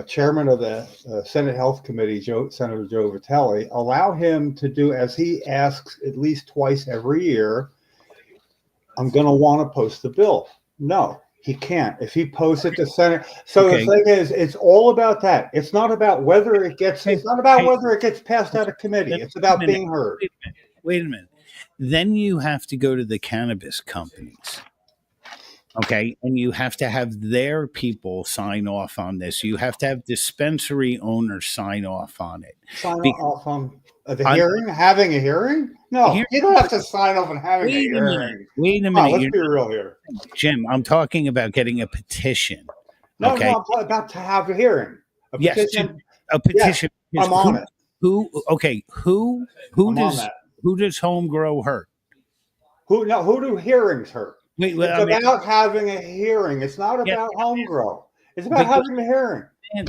chairman of the Senate Health Committee, Senator Joe Vitelli, allow him to do as he asks at least twice every year. I'm going to want to post the bill. No, he can't. If he posts it to Senate. So Okay. The thing is, it's all about that. It's not about whether it gets. It's not about whether it gets passed out of committee. It's about being heard. Wait a minute. Then you have to go to the cannabis companies. Okay. And you have to have their people sign off on this. You have to have dispensary owners sign off on it. Sign Be- off on the hearing? Having a hearing? No, Here- you don't have to sign off on having a Wait a hearing. minute. Wait a Come on, minute. let's be real here. Jim, I'm talking about getting a petition. No, Okay. I'm about to have a hearing. A Yes, petition. a petition. I'm on it. Who? Okay. Who I'm on does that. who does home grow hurt? Who do hearings hurt? Wait, It's I mean, about having a hearing. It's not yeah, about home grow. It's about but having a hearing.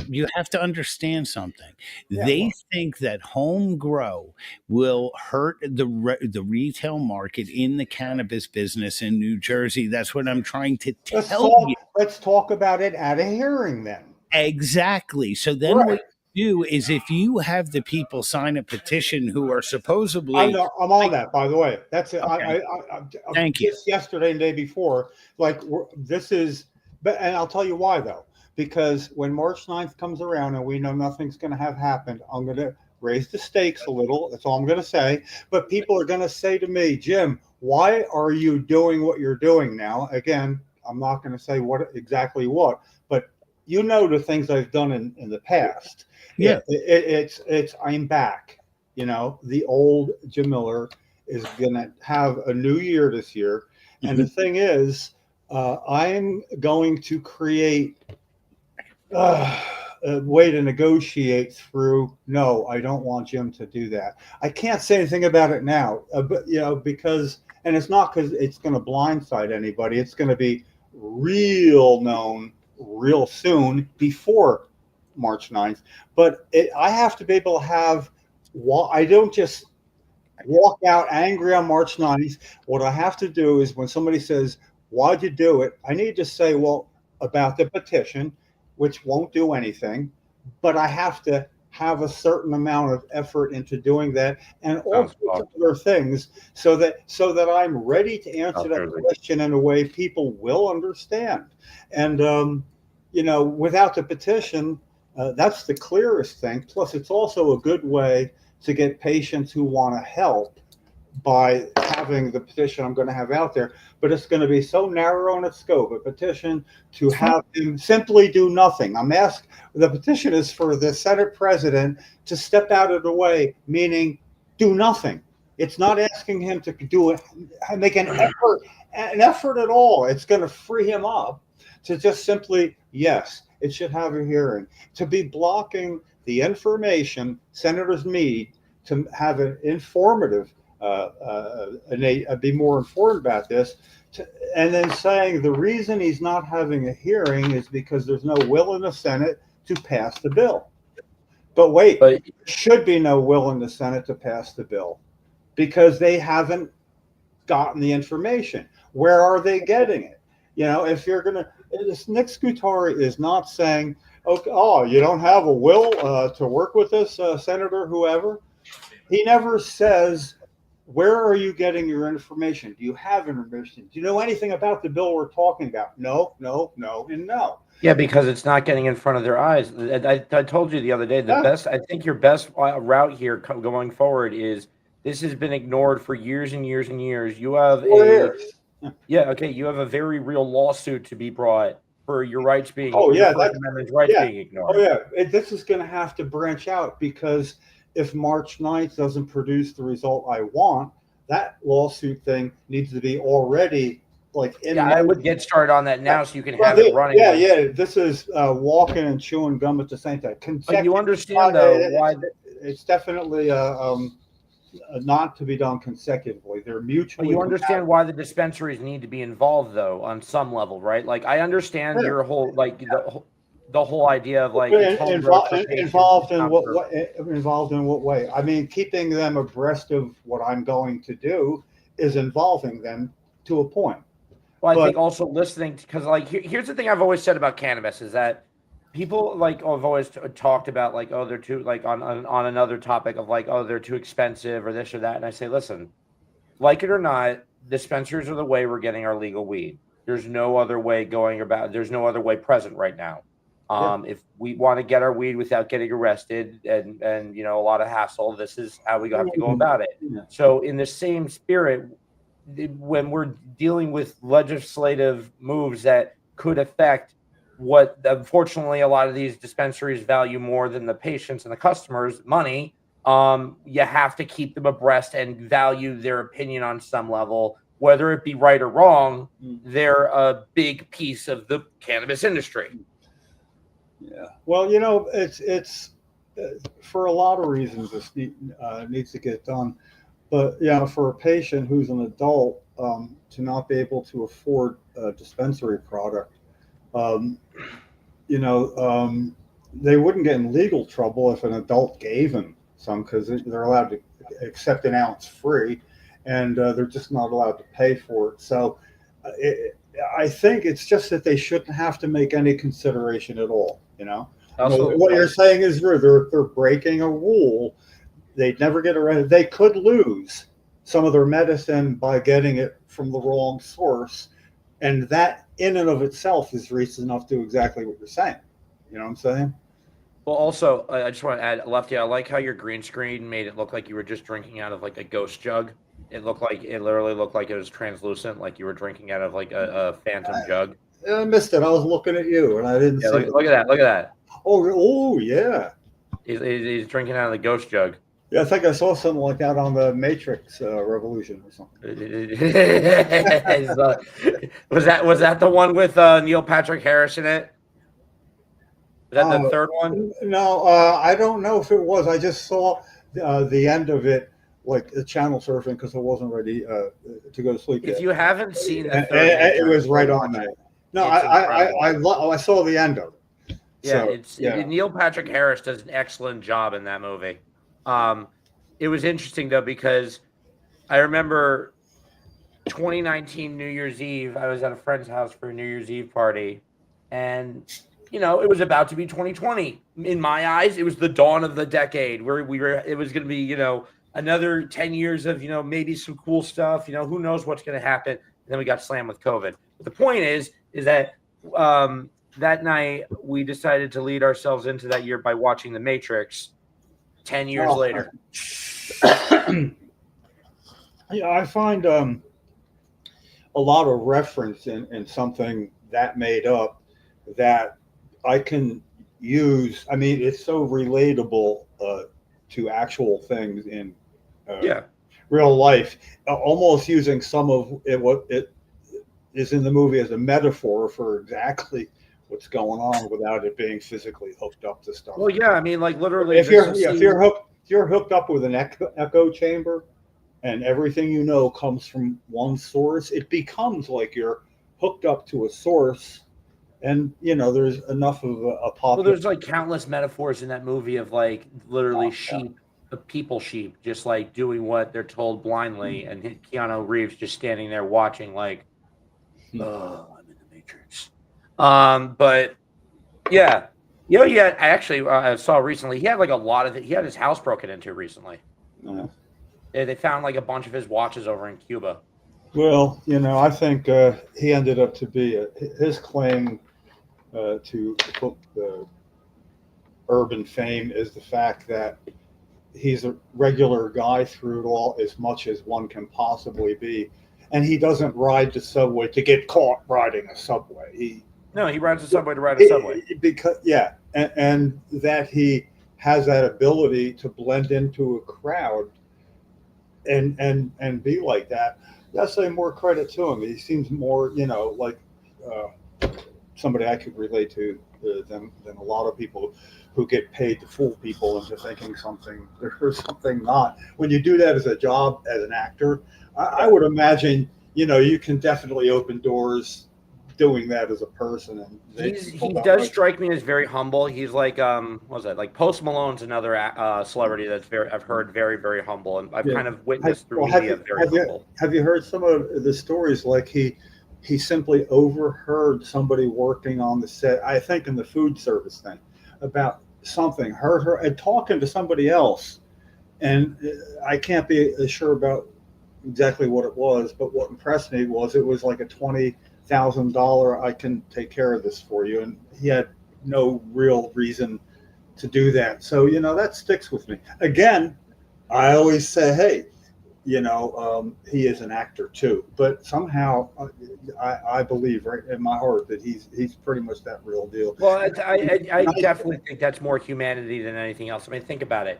you have to understand something. Yeah, They well, think that home grow will hurt the retail market in the cannabis business in New Jersey. That's what I'm trying to let's tell talk. you. Let's talk about it at a hearing then. Exactly. So then Right. what you do is if you have the people sign a petition who are I supposedly know. I'm on that. By the way, that's it. okay, thank you. Just yesterday and day before. Like this is, but and I'll tell you why though. Because when March 9th comes around and we know nothing's going to have happened, I'm going to raise the stakes a little. That's all I'm going to say. But people are going to say to me, Jim, why are you doing what you're doing now? Again, I'm not going to say exactly what, but you know the things I've done in the past. Yeah. It's I'm back. You know, the old Jim Miller is going to have a new year this year. And the thing is, I'm going to create a way to negotiate through. No, I don't want Jim to do that. I can't say anything about it now, but because, and it's not because it's going to blindside anybody. It's going to be real known real soon before March 9th. But I have to be able to have. I don't just walk out angry on March 9th. What I have to do is when somebody says, "Why'd you do it?" I need to say, "Well, about the petition," which won't do anything, but I have to have a certain amount of effort into doing that, and all sorts of other things, so that I'm ready to answer that question in a way people will understand. And without the petition, that's the clearest thing. Plus, it's also a good way to get patients who want to help by having the petition I'm going to have out there. But it's going to be so narrow in its scope, a petition to have him simply do nothing. The petition is for the Senate president to step out of the way, meaning do nothing. It's not asking him to make an effort at all. It's going to free him up to just simply, yes, it should have a hearing. To be blocking the information senators need to have an informative, be more informed about this, and then saying the reason he's not having a hearing is because there's no will in the Senate to pass the bill. But wait, there should be no will in the Senate to pass the bill because they haven't gotten the information. Where are they getting it? If you're going to, Nick Scutari is not saying, okay, oh, you don't have a will to work with this senator, whoever. He never says, where are you getting your information? Do you have information? Do you know anything about the bill we're talking about? No, and no. Yeah, because it's not getting in front of their eyes. I told you the other day, I think your best route here going forward is this has been ignored for years and years and years. You have you have a very real lawsuit to be brought for your rights being being ignored. Oh yeah, this is going to have to branch out because if March 9th doesn't produce the result I want, that lawsuit thing needs to be already I would get started on that now so you can have it running. Yeah. This is walking and chewing gum at the same time. But you understand though why it's definitely not to be done consecutively. They're mutually. But you understand why the dispensaries need to be involved though on some level, right? Like I understand your whole the whole idea of involved in what way? I mean, keeping them abreast of what I'm going to do is involving them to a point. Well, I think also listening because here's the thing I've always said about cannabis is that people have always talked about they're too on another topic of they're too expensive or this or that, and I say listen, like it or not, dispensaries are the way we're getting our legal weed. There's no other way there's no other way present right now. If we want to get our weed without getting arrested and a lot of hassle, this is how we have to go about it. So in the same spirit, when we're dealing with legislative moves that could affect what unfortunately a lot of these dispensaries value more than the patients and the customers' money, you have to keep them abreast and value their opinion on some level, whether it be right or wrong. They're a big piece of the cannabis industry. Yeah. Well, for a lot of reasons, this needs to get done. But yeah, for a patient who's an adult, to not be able to afford a dispensary product, um, they wouldn't get in legal trouble if an adult gave them some, because they're allowed to accept an ounce free, and they're just not allowed to pay for it. So I think it's just that they shouldn't have to make any consideration at all. Also, What you're saying is true. They're breaking a rule. They'd never get arrested. They could lose some of their medicine by getting it from the wrong source, and that in and of itself is reason enough to do exactly what you're saying. You know what I'm saying? well, also, I just want to add, Lefty, I like how your green screen made it look like you were just drinking out of like a ghost jug. It literally looked like it was translucent, like you were drinking out of like a phantom jug. I missed it. I was looking at you, and I didn't Yeah, see it. look at that. Look at that. Oh, yeah. He's drinking out of the ghost jug. Yeah, I think I saw something like that on the Matrix Revolution or something. Was that the one with Neil Patrick Harris in it? Was that the third one? No, I don't know if it was. I just saw the end of it, like channel surfing, because I wasn't ready to go to sleep If yet. you haven't seen the And third it was Matrix, right on there. No, I saw the end of it. Yeah, So, Neil Patrick Harris does an excellent job in that movie. It was interesting though, because I remember 2019 New Year's Eve. I was at a friend's house for a New Year's Eve party, and it was about to be 2020. In my eyes, it was the dawn of the decade where it was going to be, another 10 years of, maybe some cool stuff, who knows what's going to happen. And then we got slammed with COVID. But the point is that that night we decided to lead ourselves into that year by watching The Matrix 10 years later. Yeah, I find a lot of reference in something that made up that I can use. I mean, it's so relatable to actual things in real life, almost using some of what it is in the movie as a metaphor for exactly what's going on without it being physically hooked up to stuff. Well, yeah, I mean, like literally, if you're hooked up with an echo chamber, and everything comes from one source, it becomes like you're hooked up to a source, and there's enough of a pop. Well, there's like countless metaphors in that movie of like literally sheep, people sheep, just like doing what they're told blindly, and Keanu Reeves just standing there watching, like, oh, I'm in the Matrix. But yeah, I actually I saw recently he had like a lot of it. He had his house broken into recently. They found like a bunch of his watches over in Cuba. Well, I think he ended up to be his claim to the urban fame is the fact that he's a regular guy through it all as much as one can possibly be. And he doesn't ride the subway to get caught riding a subway. He rides the subway to ride a subway. And that he has that ability to blend into a crowd and be like that. I say more credit to him. He seems more, like somebody I could relate to than a lot of people who get paid to fool people into thinking something or something not. When you do that as a job, as an actor, I would imagine, you can definitely open doors doing that as a person. And he does strike me as very humble. He's like, what was that? Like Post Malone's another celebrity that's I've heard very, very humble, and I've kind of witnessed through media very humble. Have you heard some of the stories? Like he simply overheard somebody working on the set, I think in the food service thing, about something, heard her and talking to somebody else, and I can't be sure about exactly what it was, but what impressed me was it was like a $20,000 I can take care of this for you, and he had no real reason to do that. So that sticks with me. Again, I always say, hey, he is an actor too, but somehow I believe right in my heart that he's pretty much that real deal. Well, I definitely think that's more humanity than anything else. I mean, think about it.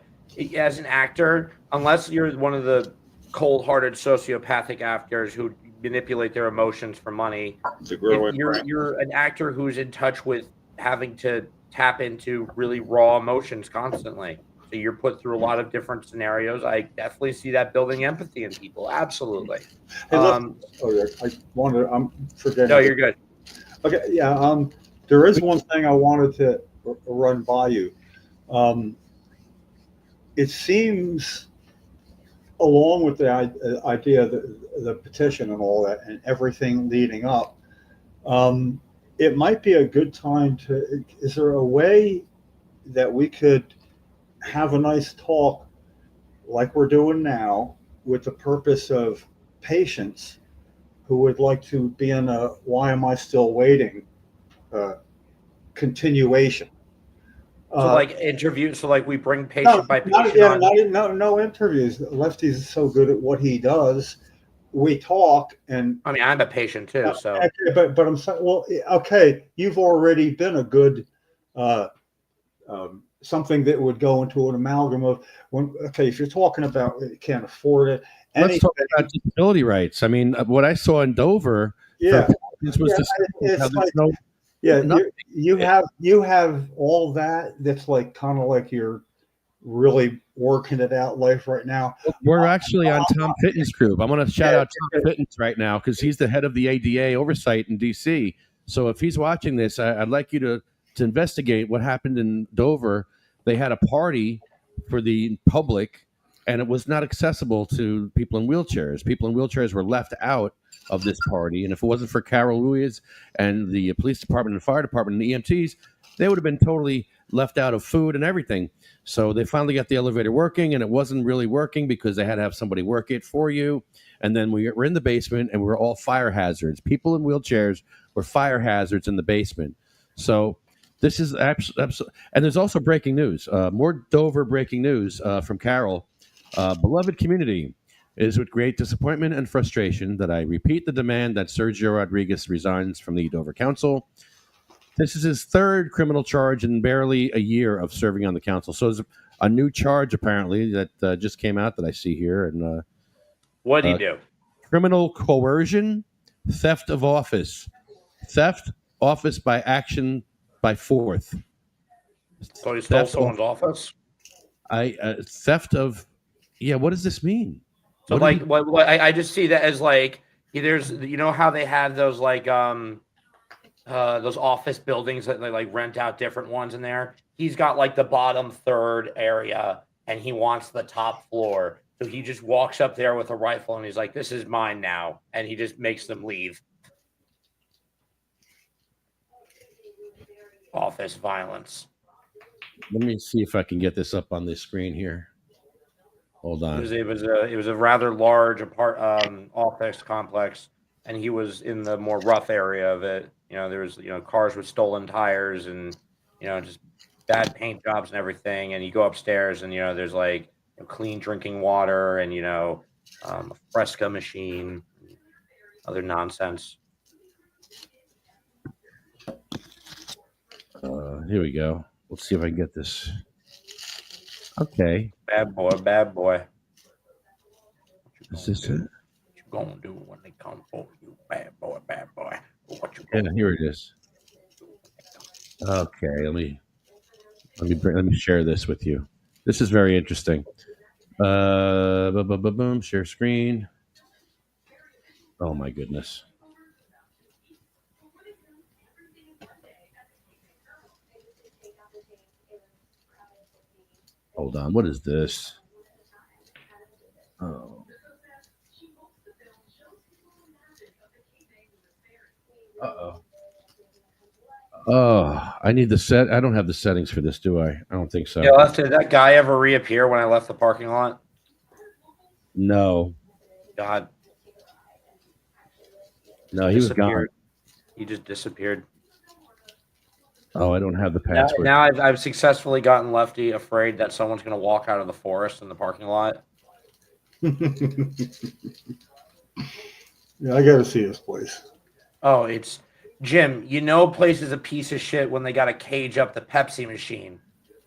As an actor, unless you're one of the cold-hearted sociopathic actors who manipulate their emotions for money, you're an actor who's in touch with having to tap into really raw emotions constantly. So you're put through a lot of different scenarios. I definitely see that building empathy in people. Absolutely. Hey, I'm forgetting. No, you're good. Okay, yeah. There is one thing I wanted to run by you. It seems, along with the idea of the petition and all that, and everything leading up, it might be a good time to. Is there a way that we could have a nice talk, like we're doing now, with the purpose of patients who would like to be in a "Why am I still waiting?" Continuation. So like interview. So like we bring patient by patient. No interviews. Lefty's so good at what he does. We talk, and I mean, I'm a patient too. So, okay, but I'm saying, well, okay, you've already been a good something that would go into an amalgam of when. Okay, if you're talking about you can't afford it. Let's talk about disability rights. I mean, what I saw in Dover, Yeah, this was it's like, you have all that. That's like kind of like you're really working it out life right now. We're actually on Tom Fitton's group. I'm going to shout out Tom Fittons right now because he's the head of the ADA oversight in DC. So if he's watching this, I'd like you to investigate what happened in Dover. They had a party for the public, and it was not accessible to people in wheelchairs. People in wheelchairs were left out of this party, and if it wasn't for Carol Ruiz and the police department and fire department and the EMTs, they would have been totally left out of food and everything. So they finally got the elevator working, and it wasn't really working because they had to have somebody work it for you. And then we were in the basement, and we were all fire hazards. People in wheelchairs were fire hazards in the basement. So this is absolutely. And there's also breaking news. More Dover breaking news from Carol. Beloved community, it is with great disappointment and frustration that I repeat the demand that Sergio Rodriguez resigns from the Dover Council. This is his third criminal charge in barely a year of serving on the council. So there's a new charge apparently that just came out that I see here. And what did he do? Criminal coercion, theft of office, theft office by action by fourth. So he stole someone's office. Theft of. Yeah, what does this mean? So what I just see that as like there's how they have those like those office buildings that they like rent out different ones in there. He's got like the bottom third area and he wants the top floor. So he just walks up there with a rifle and he's like, "This is mine now," and he just makes them leave. Office violence. Let me see if I can get this up on the screen here. Hold on. It was a rather large office complex, and he was in the more rough area of it. There was cars with stolen tires and just bad paint jobs and everything. And you go upstairs and there's like clean drinking water and a Fresca machine, other nonsense. Here we go. Let's see if I can get this. Okay. Bad boy. Is this it? What you gonna do when they come for you, bad boy? What you Yeah, here it is. Okay, let me share this with you. This is very interesting. Boom, share screen. Oh my goodness. Hold on. What is this? Oh. Uh-oh. Oh, I need the set. I don't have the settings for this, do I? I don't think so. Yeah, did that guy ever reappear when I left the parking lot? No. God. No, he was gone. He just disappeared. Oh, I don't have the password. Now I've successfully gotten Lefty afraid that someone's going to walk out of the forest in the parking lot. Yeah, I got to see this place. Oh, it's Jim. Place is a piece of shit when they got to cage up the Pepsi machine.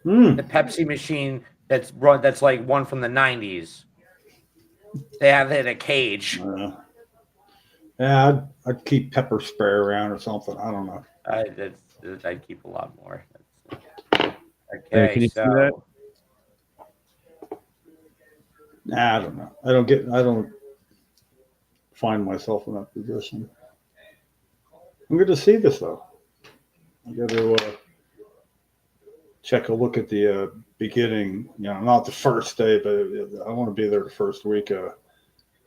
The Pepsi machine that's like one from the 90s. They have it in a cage. Yeah, I'd keep pepper spray around or something. I don't know. I'd keep a lot more. Hey, Okay, can you see so that? Nah, I don't know. I don't find myself in that position. I'm good to see this though. I got to check a look at the beginning. You know, not the first day, but I want to be there the first week. They're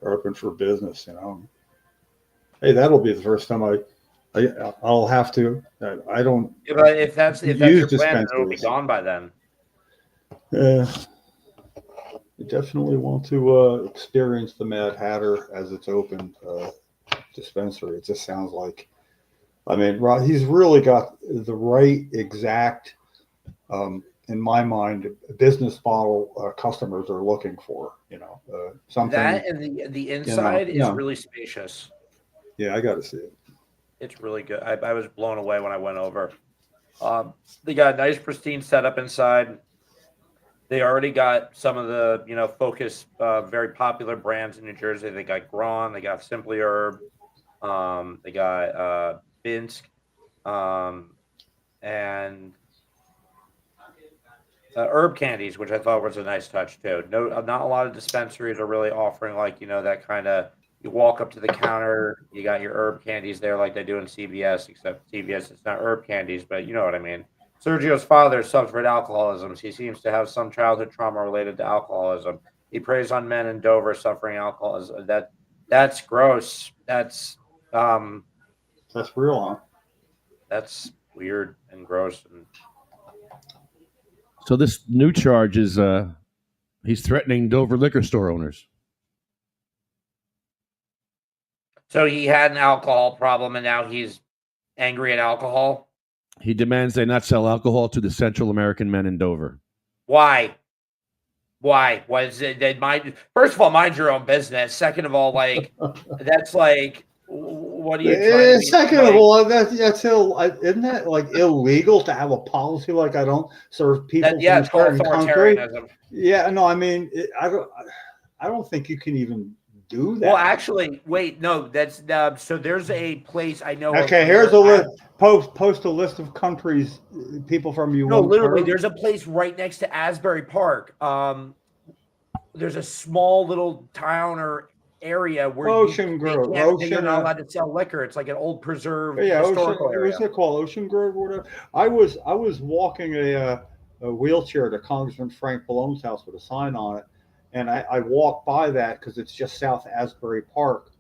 open for business. You know, hey, that'll be the first time I'll have to. I don't but if that's use your plan, then it'll be dispensaries. gone by then. I definitely want to experience the Mad Hatter as it's opened dispensary. It just sounds like, I mean, he's really got the right exact, in my mind, business model customers are looking for. You know, something That and the inside is yeah. really spacious. Yeah, I got to see it. It's really good. I was blown away when I went over. They got a nice pristine setup inside. They already got some of the, focus, very popular brands in New Jersey. They got Gron, they got Simply Herb, they got Binsk, and herb candies, which I thought was a nice touch too. No, not a lot of dispensaries are really offering that kind of. You walk up to the counter, you got your herb candies there, like they do in CVS. Except CVS, it's not herb candies, but you know what I mean. Sergio's father suffered alcoholism. He seems to have some childhood trauma related to alcoholism. He preys on men in Dover suffering alcoholism. That's gross. That's real, huh? That's weird and gross. And So this new charge is he's threatening Dover liquor store owners. so he had an alcohol problem, and now he's angry at alcohol. He demands they not sell alcohol to the Central American men in Dover. Why? Why? Was it that first of all, mind your own business. Second of all, that's what are you trying to Second of all, that's isn't that like illegal to have a policy like I don't serve people from it's a called certain country? authoritarianism. Yeah, no, I mean, I don't think you can even do that. Well, actually, wait, no, that's so there's a place I know. Okay, here's a list. Post a list of countries people from you. No, literally, there's a place right next to Asbury Park. There's a small little town or area where Ocean Grove. You're not allowed to sell liquor. It's like an old preserved historical area. What's it called? Ocean Grove or whatever. I was walking a wheelchair to Congressman Frank Ballone's house with a sign on it, and I walked by that because it's just south of Asbury Park,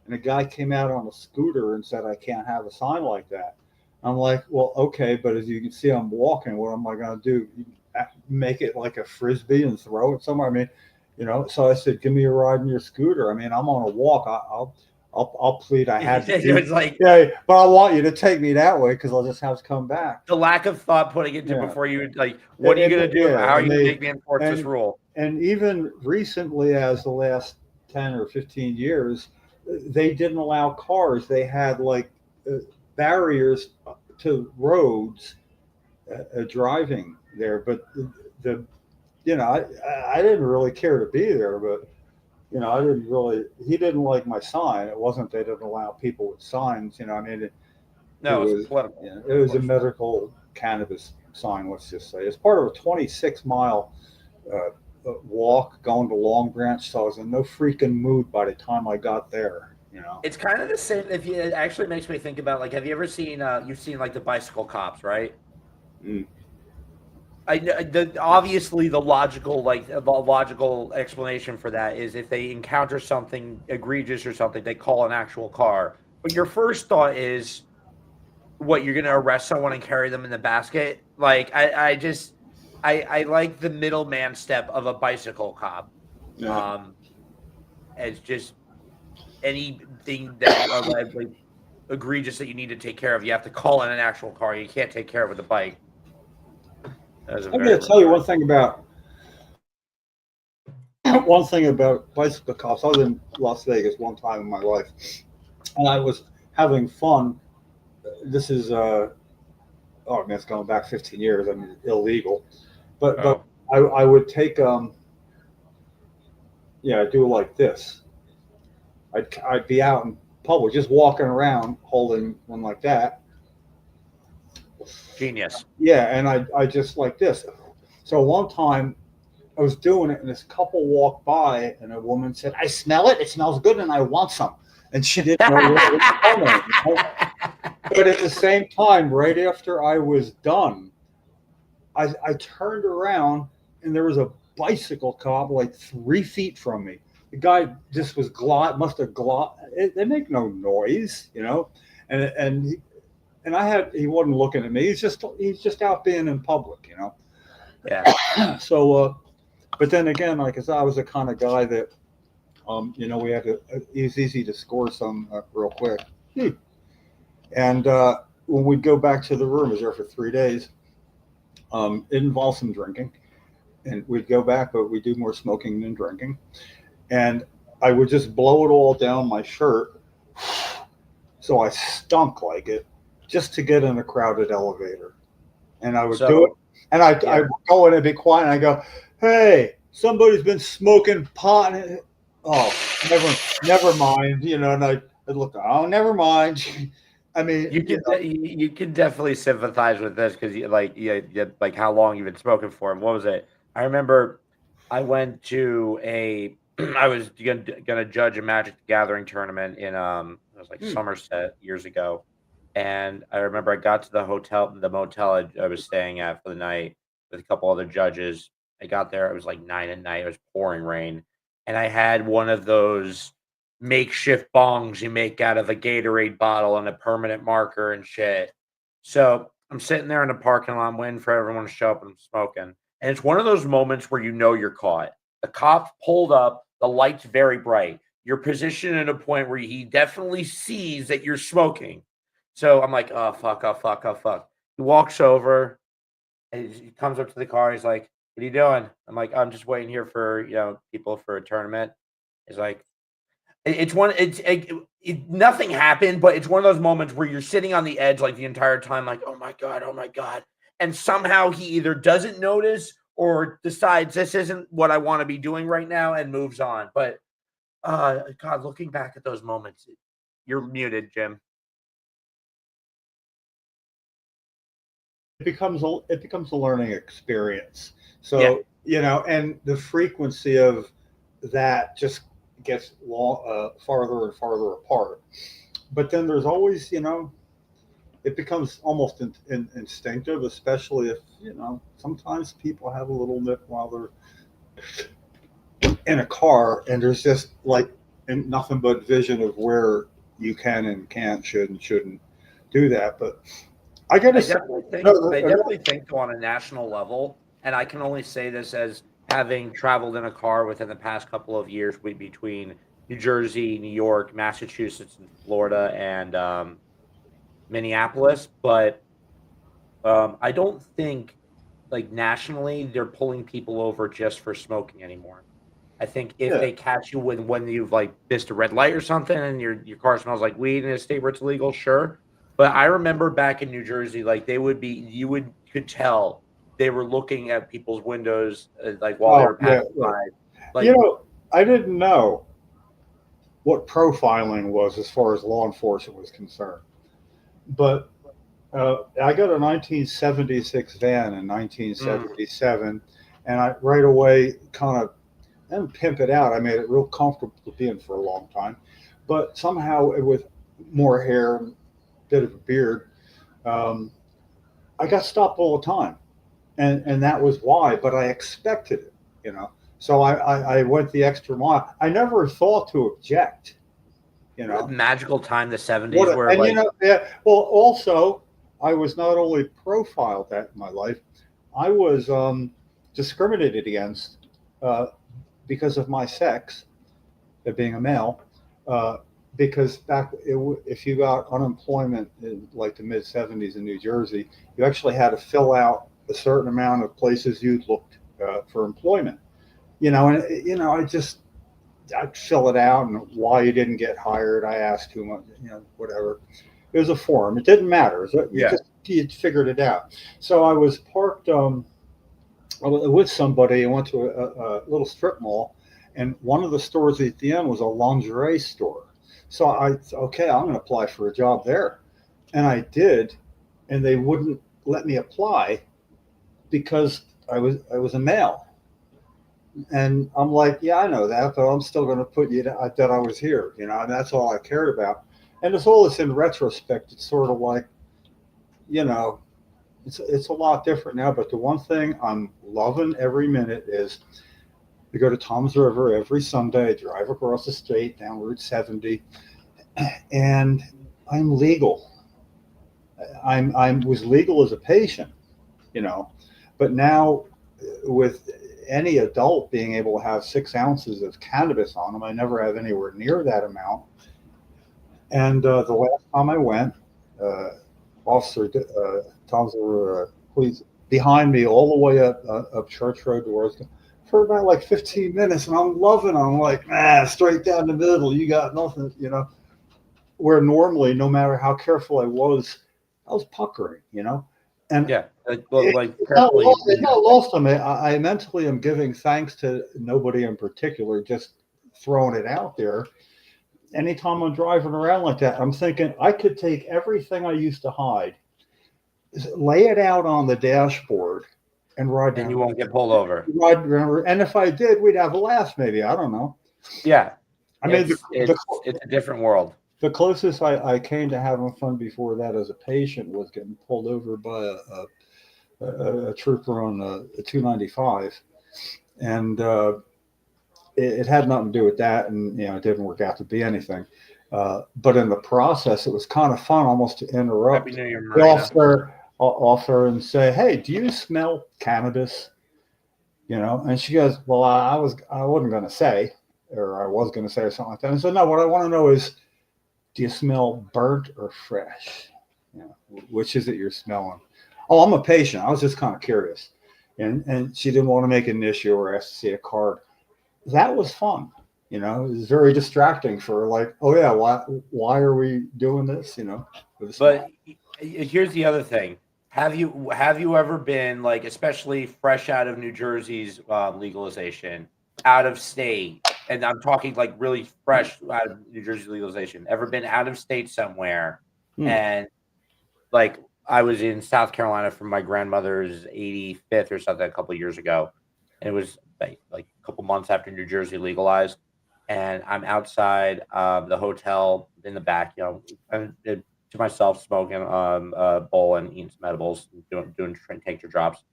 and a guy came out on a scooter and said, "I can't have a sign like that." I'm like, well, okay, but as you can see, I'm walking. What am I going to do? Make it like a frisbee and throw it somewhere? I mean, So I said, "Give me a ride in your scooter." I mean, I'm on a walk. I'll plead. I had to. But I want you to take me that way because I'll just have to come back. The lack of thought putting into before you what are you going to do? How are you going to make me enforce this rule? And even recently, as the last 10 or 15 years, they didn't allow cars. They had barriers to roads driving there, but I didn't really care to be there, but he didn't like my sign. It wasn't they didn't allow people with signs, I mean, it was political. It was a medical cannabis sign, let's just say. It's part of a 26-mile walk going to Long Branch, so I was in no freaking mood by the time I got there. It's kind of the same. It actually makes me think about have you ever seen? You've seen the bicycle cops, right? Mm. Obviously the logical explanation for that is if they encounter something egregious or something, they call an actual car. But your first thought is, what, you're going to arrest someone and carry them in the basket? I like the middleman step of a bicycle cop. Yeah. It's just anything that egregious that you need to take care of, you have to call in an actual car. You can't take care of it with a bike. I'm going to tell you one thing about bicycle cops. I was in Las Vegas one time in my life, and I was having fun. This is it's going back 15 years. I mean, illegal, but I would take do like this. I'd be out in public, just walking around holding one like that, Genius. Yeah, and I just like this. So one time I was doing it, and this couple walked by, and a woman said, "I smell it. It smells good, and I want some." And she didn't know what it was coming. You know? But at the same time, right after I was done, I turned around, and there was a bicycle cop like 3 feet from me. The guy just was must have they make no noise, you know, and he wasn't looking at me. He's just out being in public, you know. Yeah. So, but then again, like I said, I was the kind of guy that, you know, we had to. It was easy to score some real quick. And when we'd go back to the room, I was there for 3 days. It involved some drinking, and we'd go back, but we do more smoking than drinking. And I would just blow it all down my shirt, so I stunk like it, just to get in a crowded elevator. And I would do it, and I would go in and be quiet, and I go, "Hey, somebody's been smoking pot." And, oh, never mind, you know. And I'd look, "Oh, never mind." I mean, you can definitely sympathize with this because you like how long you've been smoking for. And what was it? I remember I went to I was gonna judge a Magic the Gathering tournament in it was like Somerset years ago, and I remember I got to the motel I was staying at for the night with a couple other judges. I got there, it was like 9 at night, it was pouring rain, and I had one of those makeshift bongs you make out of a Gatorade bottle and a permanent marker and shit. So I'm sitting there in the parking lot, I'm waiting for everyone to show up, and I'm smoking. And it's one of those moments where you know you're caught. The cop pulled up, the light's very bright. You're positioned at a point where he definitely sees that you're smoking. So I'm like, oh, fuck, oh, fuck, oh, fuck. He walks over, and he comes up to the car. He's like, what are you doing? I'm like, I'm just waiting here for, you know, people for a tournament. He's like, nothing happened, but it's one of those moments where you're sitting on the edge like the entire time, like, oh my God. And somehow he either doesn't notice or decides this isn't what I want to be doing right now and moves on. But God, looking back at those moments, you're muted, Jim. It becomes a learning experience. So, you know, and the frequency of that just gets farther and farther apart. But then there's always, you know, it becomes almost instinctive, especially if, you know, sometimes people have a little nip while they're in a car, and there's just like nothing but vision of where you can and can't, should and shouldn't do that. But I definitely think on a national level, and I can only say this as having traveled in a car within the past couple of years between New Jersey, New York, Massachusetts, and Florida, and Minneapolis, but I don't think like nationally they're pulling people over just for smoking anymore. I think if they catch you when you've like missed a red light or something and your car smells like weed in a state where it's illegal, sure. But I remember back in New Jersey, like could tell they were looking at people's windows like while they were passing by. Like, you know, I didn't know what profiling was as far as law enforcement was concerned. But I got a 1976 van in 1977, and I right away I didn't pimp it out. I made it real comfortable to be in for a long time. But somehow, with more hair and a bit of a beard, I got stopped all the time. And that was why, but I expected it, you know. So I went the extra mile. I never thought to object, you know. Magical time, the 70s, where and, like, you know, well, also, I was not only profiled that in my life, I was discriminated against because of my sex, being a male, because if you got unemployment in like the mid 70s in New Jersey, you actually had to fill out a certain amount of places you'd looked for employment, you know, and, you know, I'd fill it out, and why you didn't get hired. I asked too much, you know, whatever. It was a form. It didn't matter. You figured it out. So I was parked with somebody. I went to a little strip mall, and one of the stores at the end was a lingerie store. So I'm going to apply for a job there. And I did, and they wouldn't let me apply because I was a male. And I'm like, yeah, I know that, but I'm still going to put you that I was here, you know, and that's all I cared about. And it's all this in retrospect. It's sort of like, you know, it's a lot different now. But the one thing I'm loving every minute is we go to Tom's River every Sunday, drive across the state down Route 70, and I'm legal. I was legal as a patient, you know, but now with any adult being able to have 6 ounces of cannabis on them, I never have anywhere near that amount. And the last time I went, Officer Tom's police behind me all the way up Church Road towards for about like 15 minutes, and I'm loving it. I'm like, straight down the middle, you got nothing, you know. Where normally, no matter how careful I was puckering, you know. And Yeah, it's not lost on me. I mentally am giving thanks to nobody in particular, just throwing it out there. Anytime I'm driving around like that, I'm thinking I could take everything I used to hide, lay it out on the dashboard, and ride down. And you won't get pulled over. And if I did, we'd have a laugh, maybe. I don't know. Yeah. I mean, it's a different world. The closest I came to having fun before that as a patient was getting pulled over by a trooper on a 295, and it had nothing to do with that, and you know it didn't work out to be anything. But in the process, it was kind of fun, almost to interrupt the officer and say, "Hey, do you smell cannabis?" You know, and she goes, "Well, I wasn't going to say, or I was going to say, or something like that." And so, no, what I want to know is, do you smell burnt or fresh? You know, which is it you're smelling? Oh, I'm a patient. I was just kind of curious. And she didn't want to make an issue or ask to see a card. That was fun. You know, it was very distracting for like, oh yeah, why are we doing this? You know, but here's the other thing. Have you ever been like, especially fresh out of New Jersey's legalization, out of state, and I'm talking like really fresh out of New Jersey legalization, ever been out of state somewhere? And like I was in South Carolina for my grandmother's 85th or something a couple of years ago. And it was like a couple months after New Jersey legalized. And I'm outside the hotel in the back, you know, to myself, smoking a bowl and eating some edibles, doing temperature drops.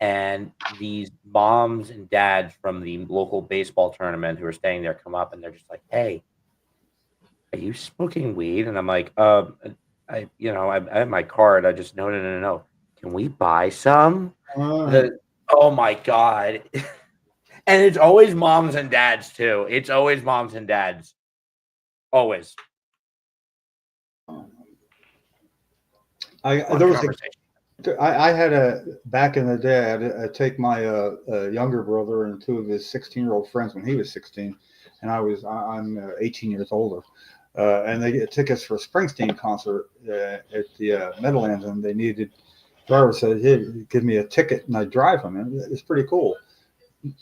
And these moms and dads from the local baseball tournament who are staying there come up and they're just like, "Hey, are you smoking weed?" And I'm like, I have my card. I just no. Can we buy some? Oh my God. And it's always moms and dads too. It's always moms and dads. Always. I had back in the day, I'd take my younger brother and 2 of his 16-year-old friends when he was 16, and I'm 18 years older, and they get tickets for a Springsteen concert at the Meadowlands, and they needed. Driver said, "Hey, give me a ticket," and I drive them, and it's pretty cool.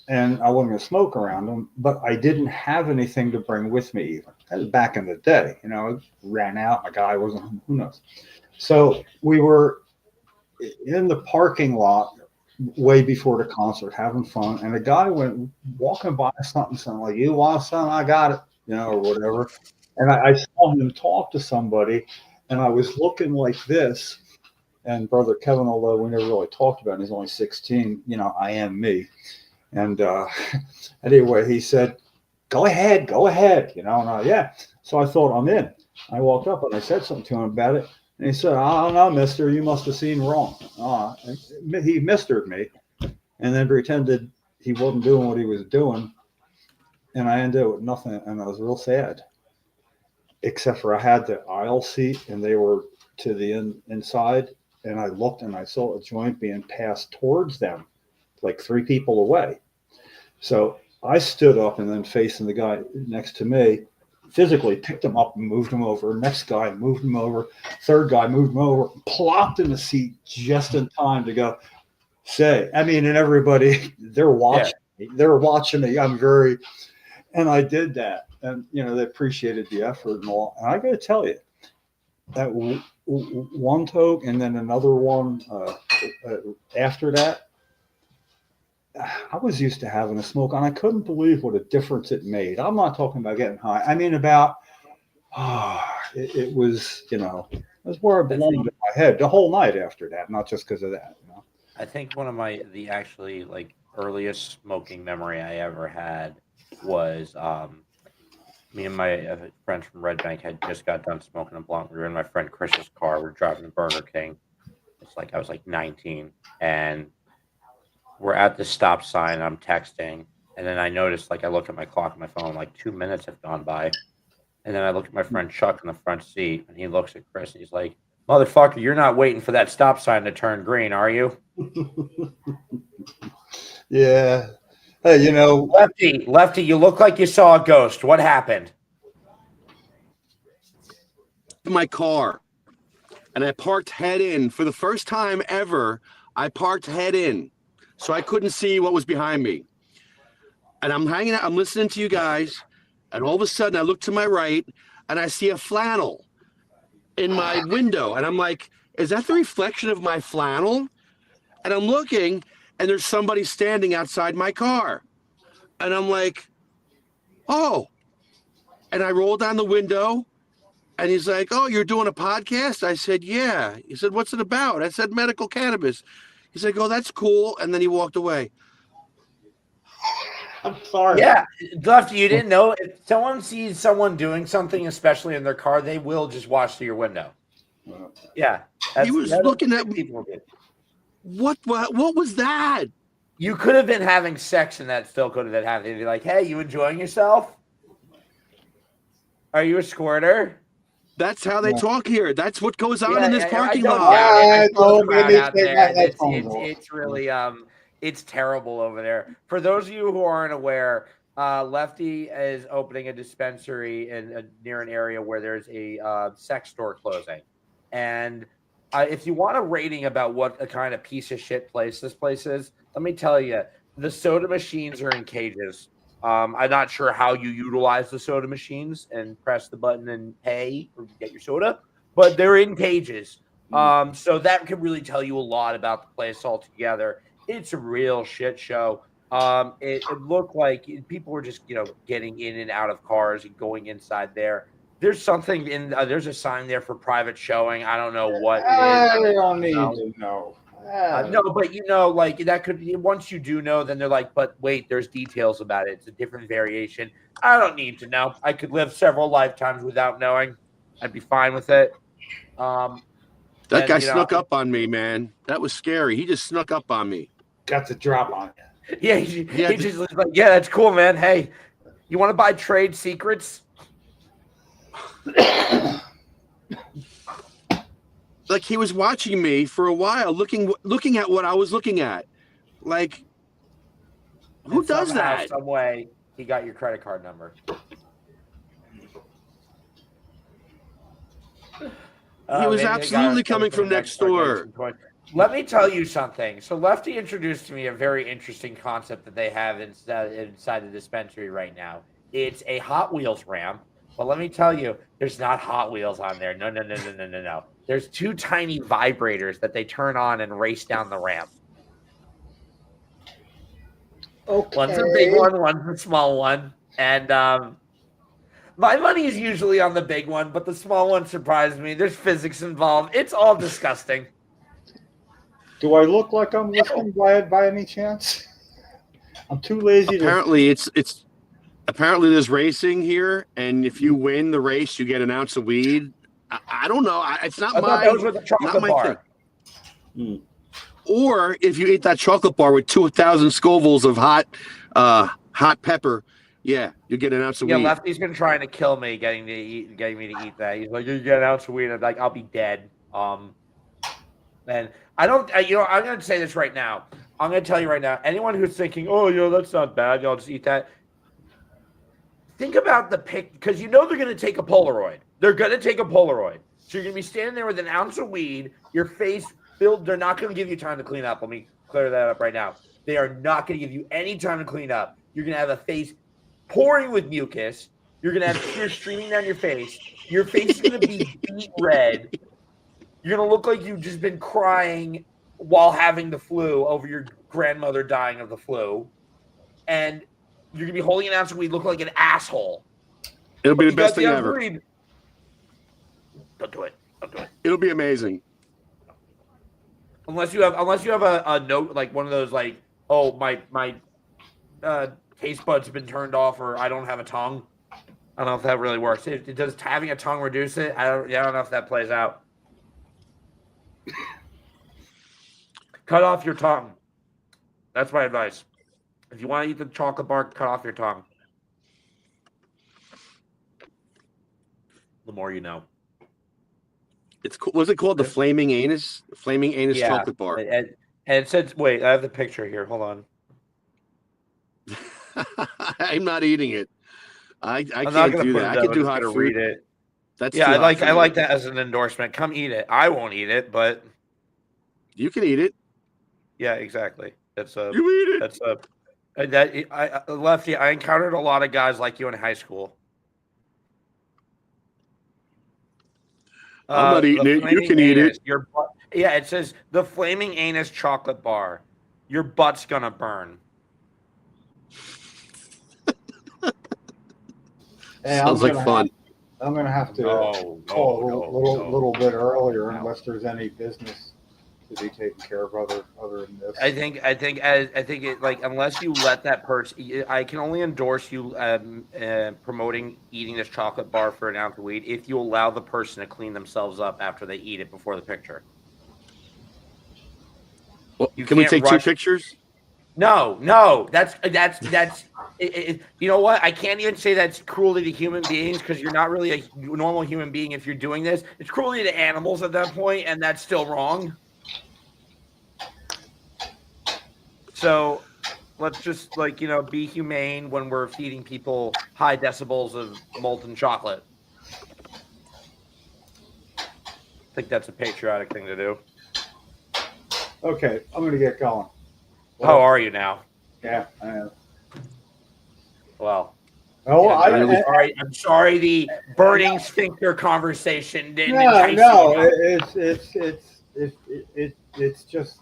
And I wasn't going to smoke around them, but I didn't have anything to bring with me even. That was back in the day, you know. I ran out, my guy wasn't. Who knows? So we were in the parking lot way before the concert, having fun, and a guy went walking by something like, "You want something? I got it," you know, or whatever. And I saw him talk to somebody, and I was looking like this. And brother Kevin, although we never really talked about it, he's only 16, you know, I am me. And anyway, he said, go ahead, you know, and yeah. So I thought, I'm in. I walked up and I said something to him about it. And he said, "I don't know, mister, you must have seen wrong." He mistered me and then pretended he wasn't doing what he was doing. And I ended up with nothing. And I was real sad, except for I had the aisle seat and they were to the inside. And I looked and I saw a joint being passed towards them, like 3 people away. So I stood up and then facing the guy next to me, physically picked him up and moved him over. Next guy moved him over. Third guy moved him over, plopped in the seat just in time to go say. I mean, and everybody, they're watching me. They're watching me. And I did that. And, you know, they appreciated the effort and all. And I got to tell you, that one toke and then another one after that. I was used to having a smoke, and I couldn't believe what a difference it made. I'm not talking about getting high. I mean about, it was, it was where it belonged in my head the whole night after that, not just because of that. I think one of the actually like earliest smoking memory I ever had was me and my friends from Red Bank had just got done smoking a blunt. We were in my friend Chris's car. We were driving to Burger King. It's like I was like 19, and we're at the stop sign. I'm texting, and then I noticed, like, I look at my clock on my phone, like 2 minutes have gone by, and then I look at my friend Chuck in the front seat, and he looks at Chris, and he's like, "Motherfucker, you're not waiting for that stop sign to turn green, are you?" Yeah. Hey, Lefty, you look like you saw a ghost. What happened? My car, and I parked head in for the first time ever. I parked head in, so I couldn't see what was behind me. And I'm hanging out, I'm listening to you guys, and all of a sudden I look to my right and I see a flannel in my window, and I'm like, is that the reflection of my flannel? And I'm looking, and there's somebody standing outside my car, and I'm like, oh. And I roll down the window, and he's like, "Oh, you're doing a podcast?" I said, "Yeah." He said, "What's it about?" I said, "Medical cannabis." He's like, "Oh, that's cool." And then he walked away. I'm sorry. Yeah, Lefty, you didn't know if someone sees someone doing something, especially in their car, they will just watch through your window. Yeah, He was looking at me. people did. What was that? You could have been having sex, and that still could have been happening. Be like, "Hey, you enjoying yourself? Are you a squirter?" That's how they talk here. That's what goes on Yeah, in this I parking don't lot. doubt it. I saw the don't crowd make me out say there, that. and That's horrible. it's really it's terrible over there. For those of you who aren't aware, Lefty is opening a dispensary near an area where there's a sex store closing, and if you want a rating about what a kind of piece of shit place this place is, let me tell you, the soda machines are in cages. I'm not sure how you utilize the soda machines and press the button and pay or get your soda, but they're in cages. So that could really tell you a lot about the place altogether. It's a real shit show. It looked like people were just, getting in and out of cars and going inside there. There's something there's a sign there for private showing. I don't know what it is. I don't need to know. No, but like that could be, once you do know, then they're like, but wait, there's details about it. It's a different variation. I don't need to know. I could live several lifetimes without knowing. I'd be fine with it. That guy snuck up on me, man. That was scary. He just snuck up on me. Got the drop on you. Yeah, he just was like, yeah, that's cool, man. Hey, you want to buy trade secrets? Like he was watching me for a while, looking at what I was looking at. Like, who And does somehow, that? Some way he got your credit card number. He was Maybe absolutely they got coming from next door. Let me tell you something. So Lefty introduced to me a very interesting concept that they have inside the dispensary right now. It's a Hot Wheels ramp. But let me tell you, there's not Hot Wheels on there. No. There's two tiny vibrators that they turn on and race down the ramp. Okay. One's a big one, one's a small one. And my money is usually on the big one, but the small one surprised me. There's physics involved. It's all disgusting. Do I look like I'm listening by any chance? I'm too lazy Apparently, it's apparently there's racing here, and if you win the race, you get an ounce of weed. I don't know. It's not I thought those were the not chocolate my bar. thing. Or if you eat that chocolate bar with 2,000 Scovilles of hot pepper, yeah, you get an ounce of Yeah, weed. Lefty's been trying to kill me, getting me to eat that. He's like, "You get an ounce of weed." I'm like, "I'll be dead." And I'm going to say this right now. I'm going to tell you right now. Anyone who's thinking, "Oh, that's not bad. I'll just eat that." Think about the pic, because they're going to take a Polaroid. They're going to take a Polaroid. So you're going to be standing there with an ounce of weed, your face filled. They're not going to give you time to clean up. Let me clear that up right now. They are not going to give you any time to clean up. You're going to have a face pouring with mucus. You're going to have tears streaming down your face. Your face is going to be beet red. You're gonna look like you've just been crying while having the flu over your grandmother dying of the flu, and you're gonna be holding an ounce of weed, look like an asshole. It'll be But the you best got thing the ever. weed. Don't do it. Don't do it. It'll be amazing. Unless you have a note like one of those like, oh my taste buds have been turned off, or I don't have a tongue. I don't know if that really works. It does having a tongue reduce it? I don't know if that plays out. Cut off your tongue. That's my advice. If you want to eat the chocolate bar, cut off your tongue. The more you know. It's was it called the Flaming Anus? Flaming Anus chocolate bar. And it says, wait, I have the picture here. Hold on. I'm not eating it. I I'm can't not gonna do put that. it I down. can do I'm hot just food. gonna read it. That's Yeah, too hot for I me. like that as an endorsement. Come eat it. I won't eat it, but You can eat it. yeah, exactly. That's a You eat it. that's a Lefty. I encountered a lot of guys like you in high school. I'm not eating the it. You Flaming can eat Anus, it. Your butt, yeah, it says the Flaming Anus chocolate bar. Your butt's gonna burn. Hey, Sounds like fun. I'm gonna have to No, call a little bit earlier No. unless there's any business to be taken care of other than this. I think it like unless you let that person, I can only endorse you promoting eating this chocolate bar for an ounce of weed if you allow the person to clean themselves up after they eat it before the picture. Well, You can we can't take rush- 2 pictures? No, that's you know what? I can't even say that's cruelty to human beings because you're not really a normal human being if you're doing this. It's cruelty to animals at that point, and that's still wrong. So let's just be humane when we're feeding people high decibels of molten chocolate. I think that's a patriotic thing to do. Okay, I'm gonna get going. How are you now? Yeah, I am. Well, Oh, I'm sorry the burning sphincter conversation didn't no, entice no, it's just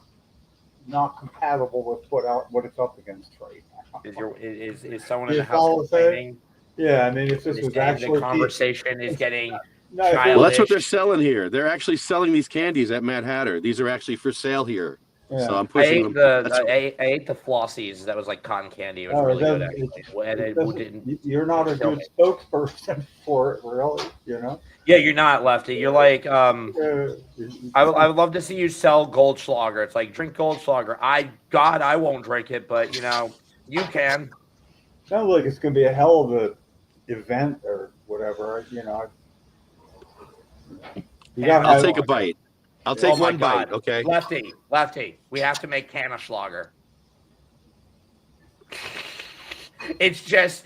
not compatible with what it's up against right now. Is someone in You the house follow what I'm saying? complaining? Yeah, I mean, if this was The actually conversation is getting no, if it Well, was- that's what they're selling here. They're actually selling these candies at Mad Hatter. These are actually for sale here. yeah. So I'm I pushing ate them. I ate the flossies. That was like cotton candy. It was Oh, really good, it actually. And it doesn't- didn't. You're not a kill good me. spokesperson for it, really. Yeah, you're not, Lefty. You're like I would love to see you sell Goldschlager. It's like drink Goldschlager. I won't drink it, but you can. Sounds like it's going to be a hell of a event or whatever. You got. I'll take a bite. I'll take Oh my one bite. God. Okay. Lefty, we have to make Cannaschlager. It's just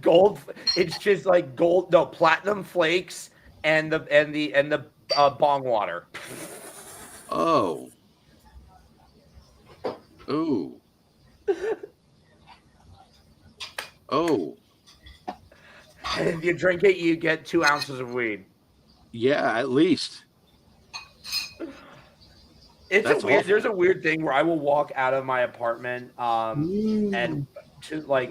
gold. It's just like gold. No, platinum flakes and the bong water. Oh. Ooh. Oh. And if you drink it, you get 2 ounces of weed. Yeah, at least. It's That's a weird. awful. There's a weird thing where I will walk out of my apartment, and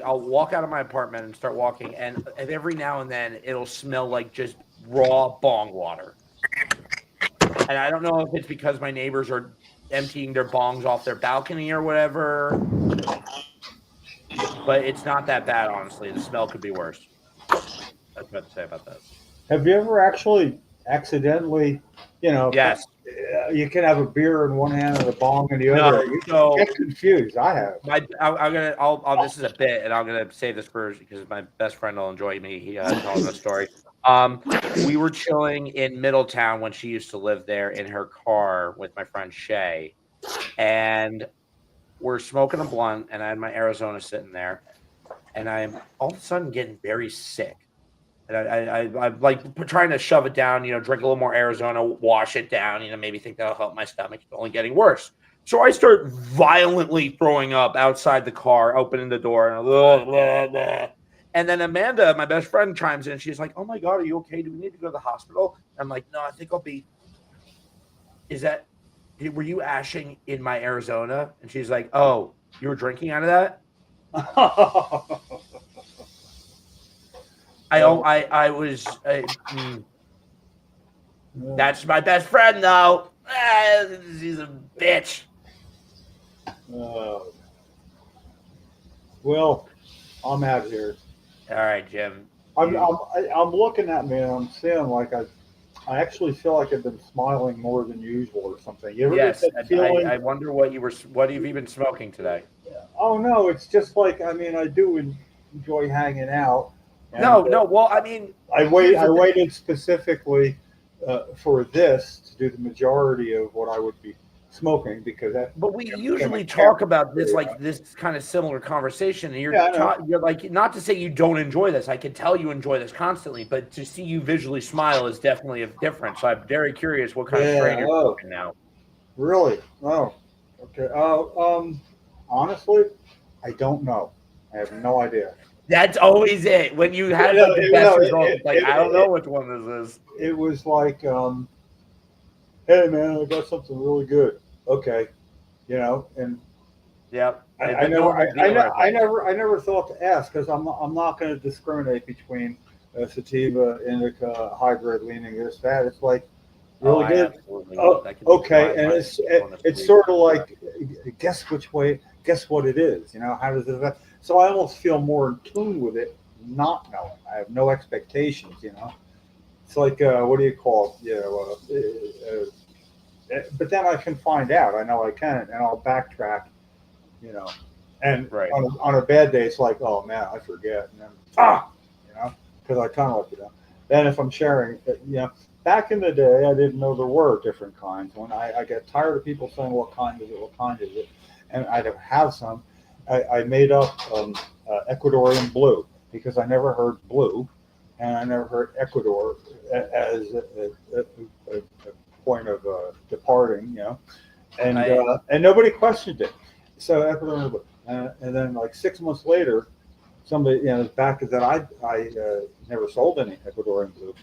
I'll walk out of my apartment and start walking, and every now and then it'll smell like just raw bong water. And I don't know if it's because my neighbors are emptying their bongs off their balcony or whatever, but it's not that bad, honestly. The smell could be worse. That's what I have to say about that. Have you ever actually accidentally, Yes. you can have a beer in one hand and a bong in the other. You so- get confused. I have. This is a bit, and I'm gonna save this for because my best friend will enjoy me telling the story. We were chilling in Middletown when she used to live there in her car with my friend Shay, and we're smoking a blunt, and I had my Arizona sitting there, and I'm all of a sudden getting very sick. And I'm like trying to shove it down, drink a little more Arizona, wash it down, maybe think that'll help my stomach. It's only getting worse. So I start violently throwing up outside the car, opening the door, and blah, blah, blah. And then Amanda, my best friend, chimes in. She's like, "Oh my God, are you okay? Do we need to go to the hospital?" I'm like, "No, I think I'll be is that were you ashing in my Arizona? And she's like, oh, you were drinking out of that? I was. That's my best friend, though. She's a bitch. Well, I'm out here. All right, Jim. I'm looking at me and I'm seeing like I actually feel like I've been smiling more than usual or something. You ever Yes, get that feeling? I wonder what have you been smoking today? Oh no, it's just like I mean I do enjoy hanging out. And, No. Well, I mean, I waited specifically for this to do the majority of what I would be smoking because that. but we usually talk about this like this kind of similar conversation, and you're like, not to say you don't enjoy this. I can tell you enjoy this constantly, but to see you visually smile is definitely a difference. So I'm very curious what kind of strain you're smoking now. Really? Oh, okay. Honestly, I don't know. I have no idea. That's always it. When you have like, the best results, I don't know which one this is. It was like, hey man, I got something really good. Okay, and yep. I never thought to ask because I'm not going to discriminate between sativa, indica, hybrid, leaning, this, that. It's like really good. Okay, and it's sort of like guess which way, guess what it is. How does it affect? So I almost feel more in tune with it, not knowing. I have no expectations. It's like what do you call it? But then I can find out. I know I can, and I'll backtrack. And on a bad day, it's like, oh man, I forget, and then because I kind of like Then if I'm sharing, back in the day, I didn't know there were different kinds. When I get tired of people saying, what kind is it, and I'd have some, I made up Ecuadorian blue because I never heard blue, and I never heard Ecuador as a point of departing, and nobody questioned it. So Ecuadorian blue, and then like 6 months later, somebody, back that I never sold any Ecuadorian blue,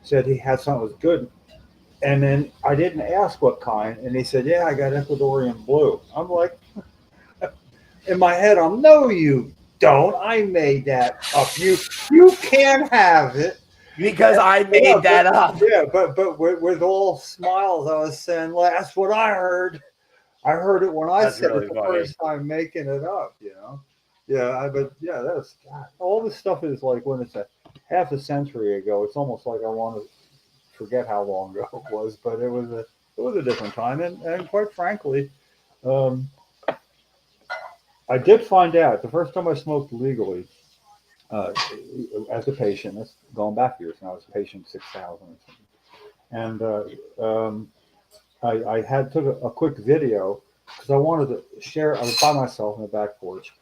said he had something that was good. And then I didn't ask what kind, and he said, yeah, I got Ecuadorian blue. I'm like, in my head, no, you don't. I made that up. You can't have it. Because I made that up. Yeah, but with all smiles, I was saying, well, that's what I heard. I heard it when I said it the first time making it up, Yeah, that's all this stuff is like when it's half a century ago. It's almost like I want to forget how long ago it was, but it was a different time, and quite frankly, I did find out the first time I smoked legally as a patient. That's going back years now. I was patient 6,000 or something, and I took a quick video because I wanted to share. I was by myself on the back porch,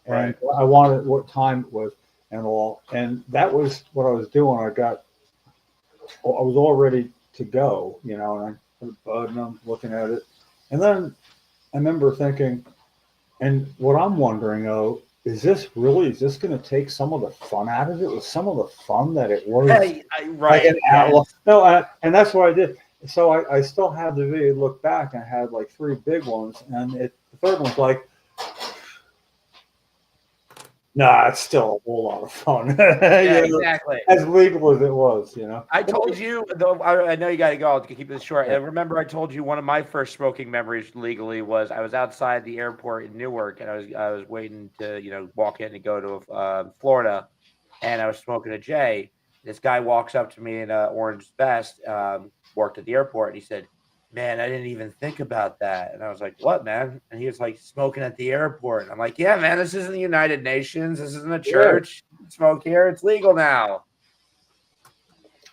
and I wanted what time it was and all, and that was what I was doing. I was all ready to go, and I put a bud and I'm looking at it, and then I remember thinking, and what I'm wondering, is this going to take some of the fun out of it? Was some of the fun that it was? Like an outlaw? No, and that's what I did. So I still have the video. Look back, and I had like 3 big ones, and the third one's like, nah, it's still a whole lot of fun. Exactly. As legal as it was, I told you, though. I know you got to go. I'll keep this short. I remember I told you one of my first smoking memories legally was I was outside the airport in Newark, and I was waiting to walk in and go to Florida, and I was smoking a J. This guy walks up to me in an orange vest, worked at the airport, and he said, man, I didn't even think about that. And I was like, what, man? And he was like, smoking at the airport. And I'm like, yeah, man, this isn't the United Nations. This isn't a church. Yeah. Smoke here. It's legal now.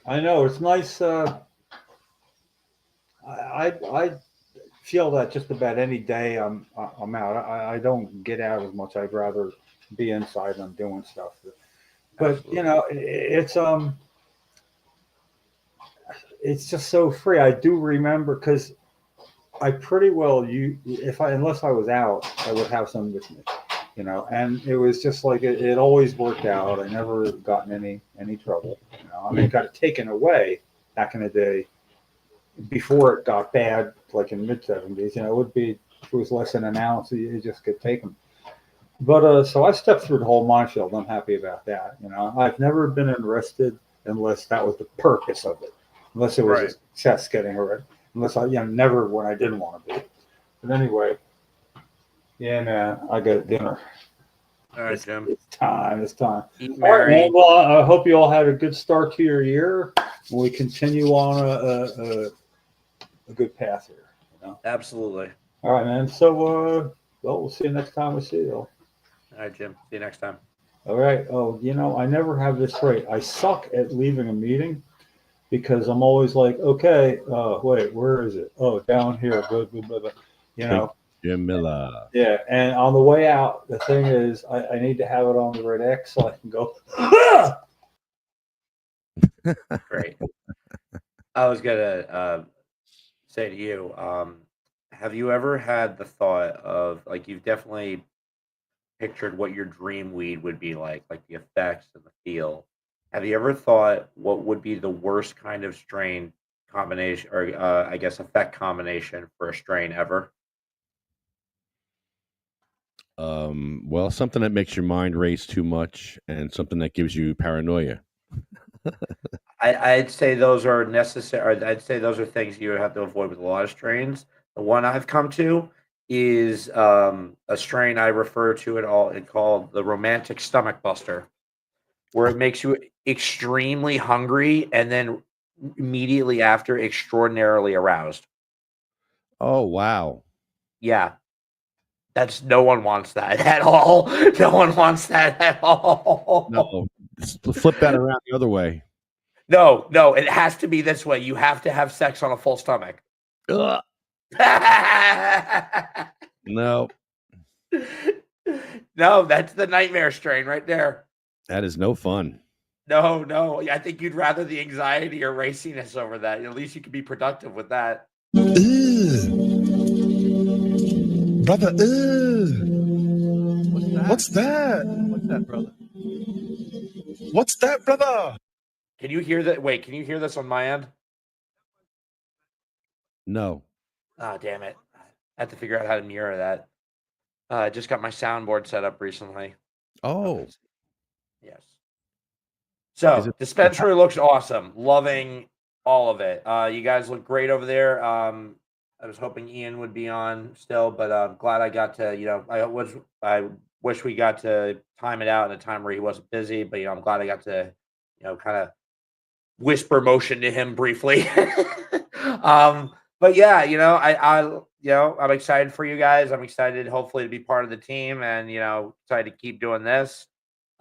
I know. It's nice. I feel that just about any day I'm out. I don't get out as much. I'd rather be inside and I'm doing stuff. But, it's just so free. I do remember because I pretty well unless I was out, I would have some with me, and it was just like it always worked out. I never gotten any trouble. I mean, it got taken away back in the day, before it got bad, like in the mid 70s, it would be, if it was less than an ounce, you just could take them. But so I stepped through the whole minefield. I'm happy about that. I've never been arrested unless that was the purpose of it, unless it was Right. just chest getting hurt, unless never when I didn't want to be. But anyway, yeah, man, I got dinner. All right, Jim. It's time. It's time. Eat All right, Mary. man. Well, I hope you all had a good start to your year. We continue on a good path here. Absolutely. All right, man. So, well, we'll see you next time we see you. All right, Jim. See you next time. All right. Oh, I never have this right. I suck at leaving a meeting because I'm always like, okay, wait, where is it? Oh, down here. Blah, blah, blah, blah. Jim Miller. Yeah. And on the way out, the thing is, I need to have it on the red X so I can go. Great. I was gonna say to you, have you ever had the thought of, like, you've definitely pictured what your dream weed would be like the effects and the feel. Have you ever thought what would be the worst kind of strain combination, or I guess effect combination for a strain ever? Well, something that makes your mind race too much and something that gives you paranoia. I'd say those are necessary. I'd say those are things you would have to avoid with a lot of strains. The one I've come to is a strain I refer to it called the romantic stomach buster, where it makes you extremely hungry and then immediately after extraordinarily aroused. Oh, wow. Yeah. No one wants that at all. No one wants that at all. No, flip that around the other way. No, it has to be this way. You have to have sex on a full stomach. Ugh. No, No, that's the nightmare strain right there. that is no fun. No. I think you'd rather the anxiety or raciness over that. At least you could be productive with that. Brother, What's that? what's that? What's that, brother? What's that, brother? Can you hear that? Wait, can you hear this on my end? No. Oh, damn it. I have to figure out how to mirror that. I just got my soundboard set up recently. Oh, Yes. So Is it- dispensary looks awesome. Loving all of it. You guys look great over there. I was hoping Ian would be on still, but I'm glad I got to, I wish we got to time it out at a time where he wasn't busy, but I'm glad I got to, kind of whisper motion to him briefly. But yeah, I'm excited for you guys. I'm excited, hopefully, to be part of the team, and excited to keep doing this.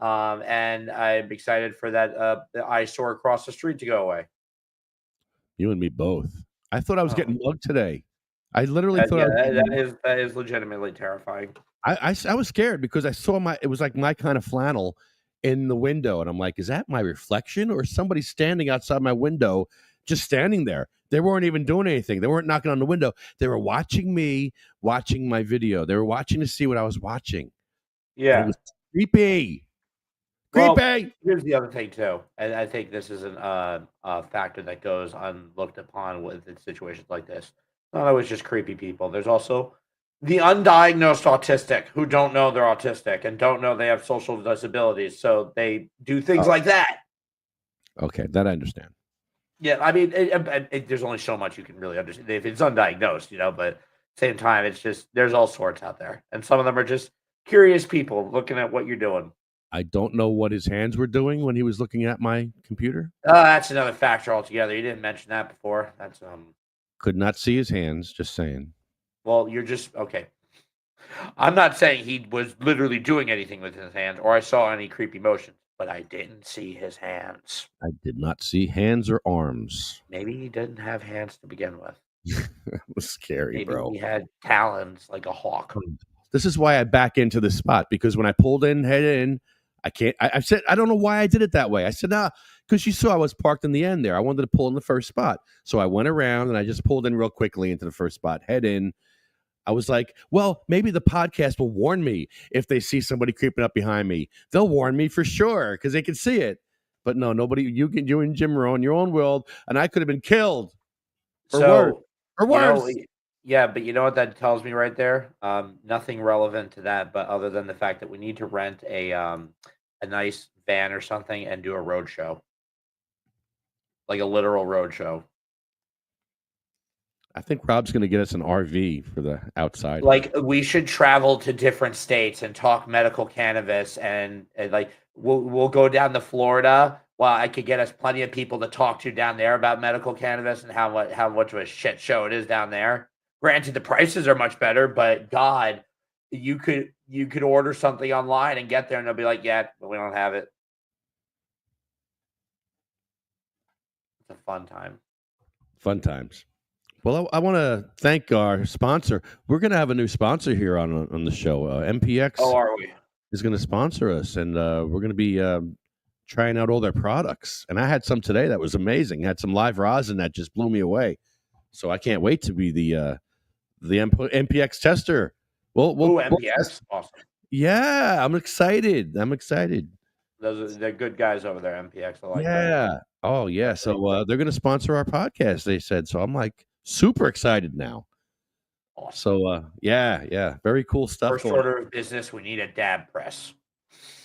And I'm excited for that the eyesore across the street to go away. you and me both. I thought I was Oh. getting mugged today. I literally thought That is legitimately terrifying. I was scared because I saw it was like my kind of flannel in the window. And I'm like, is that my reflection or somebody standing outside my window, just standing there? They weren't even doing anything. They weren't knocking on the window. They were watching me, watching my video. They were watching to see what I was watching. And Yeah. it was creepy. Well, Creepy. here's the other thing too, and I think this is a factor that goes unlooked upon with situations like this. Not always just creepy people. There's also the undiagnosed autistic who don't know they're autistic and don't know they have social disabilities, so they do things like that. Okay, that I understand. Yeah, I mean, there's only so much you can really understand if it's undiagnosed, but at the same time, it's just there's all sorts out there, and some of them are just curious people looking at what you're doing. I don't know what his hands were doing when he was looking at my computer. That's another factor altogether. You didn't mention that before. That's Could not see his hands, just saying. Well, you're just okay. I'm not saying he was literally doing anything with his hands or I saw any creepy motions, but I didn't see his hands. I did not see hands or arms. Maybe he didn't have hands to begin with. It was scary, Maybe bro. he had talons like a hawk. This is why I back into this spot, because when I pulled in, head in, I can't. I said, I don't know why I did it that way. I said, because you saw I was parked in the end there. I wanted to pull in the first spot. So I went around and I just pulled in real quickly into the first spot, head in. I was like, well, maybe the podcast will warn me if they see somebody creeping up behind me. They'll warn me for sure because they can see it. But no, nobody. You and Jim were on your own world, and I could have been killed. Or So, worse. Or you know, worse. yeah, but you know what that tells me right there? Nothing relevant to that, but other than the fact that we need to rent a nice van or something and do a road show, like a literal road show. I think Rob's going to get us an RV for the outside. Like we should travel to different states and talk medical cannabis, and like we'll go down to Florida. Well, I could get us plenty of people to talk to down there about medical cannabis and how much of a shit show it is down there. Granted, the prices are much better, but God, you could order something online and get there, and they'll be like, "Yeah, but we don't have it." It's a fun time. Fun times. Well, I want to thank our sponsor. We're going to have a new sponsor here on the show. MPX Oh, are we? is going to sponsor us, and we're going to be trying out all their products. And I had some today that was amazing. Had some live rosin that just blew me away. So I can't wait to be the MPX tester. Ooh, MPX, awesome. Yeah, I'm excited. They're good guys over there. MPX, I like that. Yeah. Oh, yeah. So they're going to sponsor our podcast, they said. So I'm like super excited now. Awesome. So yeah. Very cool stuff. First order of business, we need a dab press.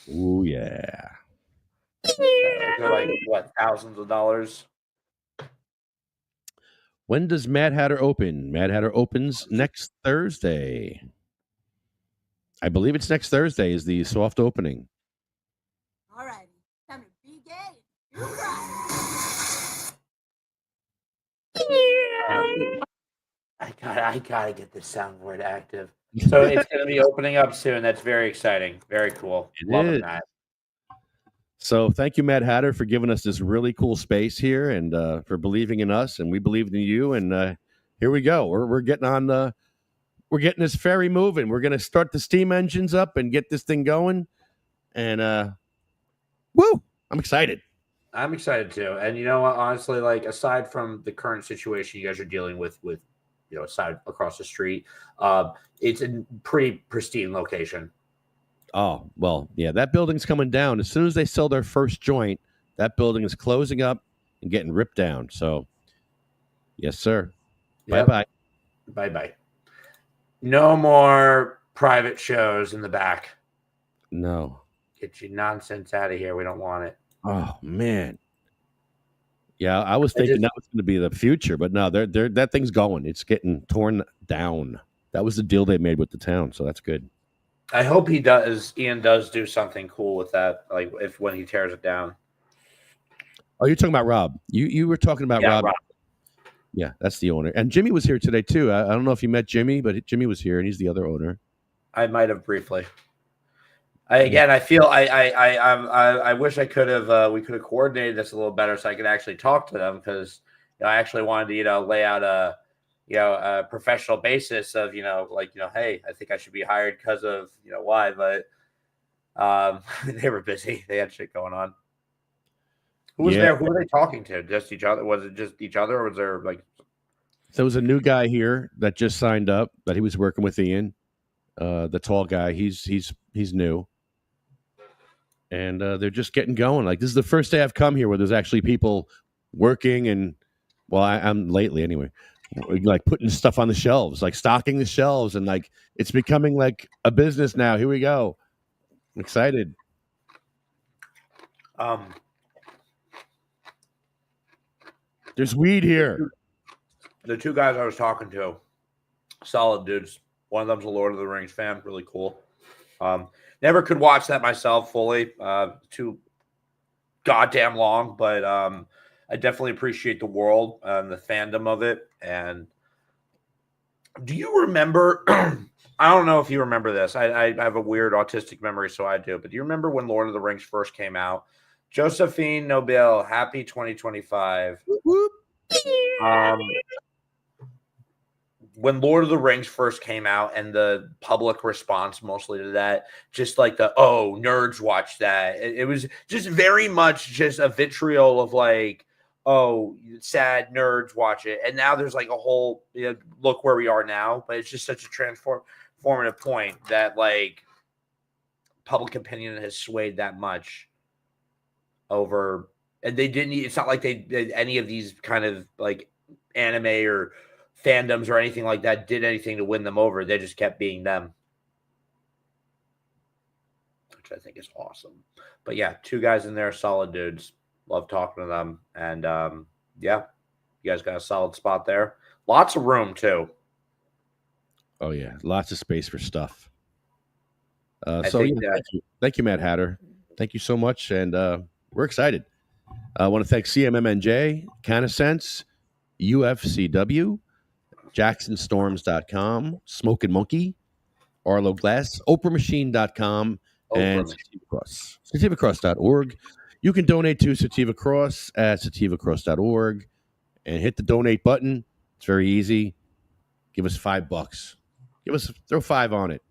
Ooh, yeah. They're like, what, thousands of dollars? When does Mad Hatter open? Mad Hatter opens next Thursday. I believe it's next Thursday is the soft opening. All right, time to be gay. You cry. I gotta get this soundboard active. So it's gonna be opening up soon. That's very exciting. Very cool. Loving that. So thank you, Mad Hatter, for giving us this really cool space here and for believing in us, and we believed in you. And here we go. We're getting on. We're getting this ferry moving. We're gonna start the steam engines up and get this thing going. And woo! I'm excited. I'm excited too. And you know what? Honestly, like aside from the current situation you guys are dealing with aside across the street, it's a pretty pristine location. Oh, well, yeah, that building's coming down. As soon as they sell their first joint, that building is closing up and getting ripped down. So, yes, sir. Yep. Bye-bye. Bye-bye. No more private shows in the back. No. Get your nonsense out of here. We don't want it. Oh, man. Yeah, I was thinking that was going to be the future, but no, that thing's going. It's getting torn down. That was the deal they made with the town, so that's good. I hope Ian does do something cool with that, like when he tears it down. Oh, you're talking about Rob. You were talking about Rob. Rob. Yeah, that's the owner. And Jimmy was here today too. I don't know if you met Jimmy, but Jimmy was here and he's the other owner. I might have briefly. I feel I wish I could have we could have coordinated this a little better so I could actually talk to them, because I actually wanted to lay out a professional basis of hey, I think I should be hired because of why, but they were busy. They had shit going on. Who was there? Who were they talking to? Just each other? Was it just each other, or was there there was a new guy here that just signed up that he was working with Ian, the tall guy. He's new, and they're just getting going. Like, this is the first day I've come here where there's actually people working, and I'm lately anyway. Like putting stuff on the shelves, like stocking the shelves, and like it's becoming like a business now. Here we go. I'm excited. There's weed here. The two guys I was talking to, solid dudes. One of them's a Lord of the Rings fan, really cool. Never could watch that myself fully. Too goddamn long, but I definitely appreciate the world and the fandom of it. And do you remember? I don't know if you remember this. I have a weird autistic memory, so I do. But do you remember when Lord of the Rings first came out? Josephine Nobel, happy 2025. When Lord of the Rings first came out and the public response mostly to that, just like nerds watch that. It was just very much just a vitriol of like, oh, sad nerds watch it. And now there's like a whole, look where we are now. But it's just such a transformative point that like public opinion has swayed that much over. And they didn't, it's not like they did any of these kind of like anime or fandoms or anything like that did anything to win them over. They just kept being them, which I think is awesome. But yeah, 2 guys in there, solid dudes. Love talking to them. And yeah, you guys got a solid spot there. Lots of room too. Oh yeah, lots of space for stuff. I So think yeah, thank you, Mad Hatter. Thank you so much, and we're excited. I want to thank CMMNJ, Canasense, UFCW, JacksonStorms.com, Smoking Monkey, Arlo Glass, OprahMachine.com, and Sativa Cross. SativaCross.org. You can donate to Sativa Cross at SativaCross.org and hit the donate button. It's very easy. Give us $5. Throw 5 on it.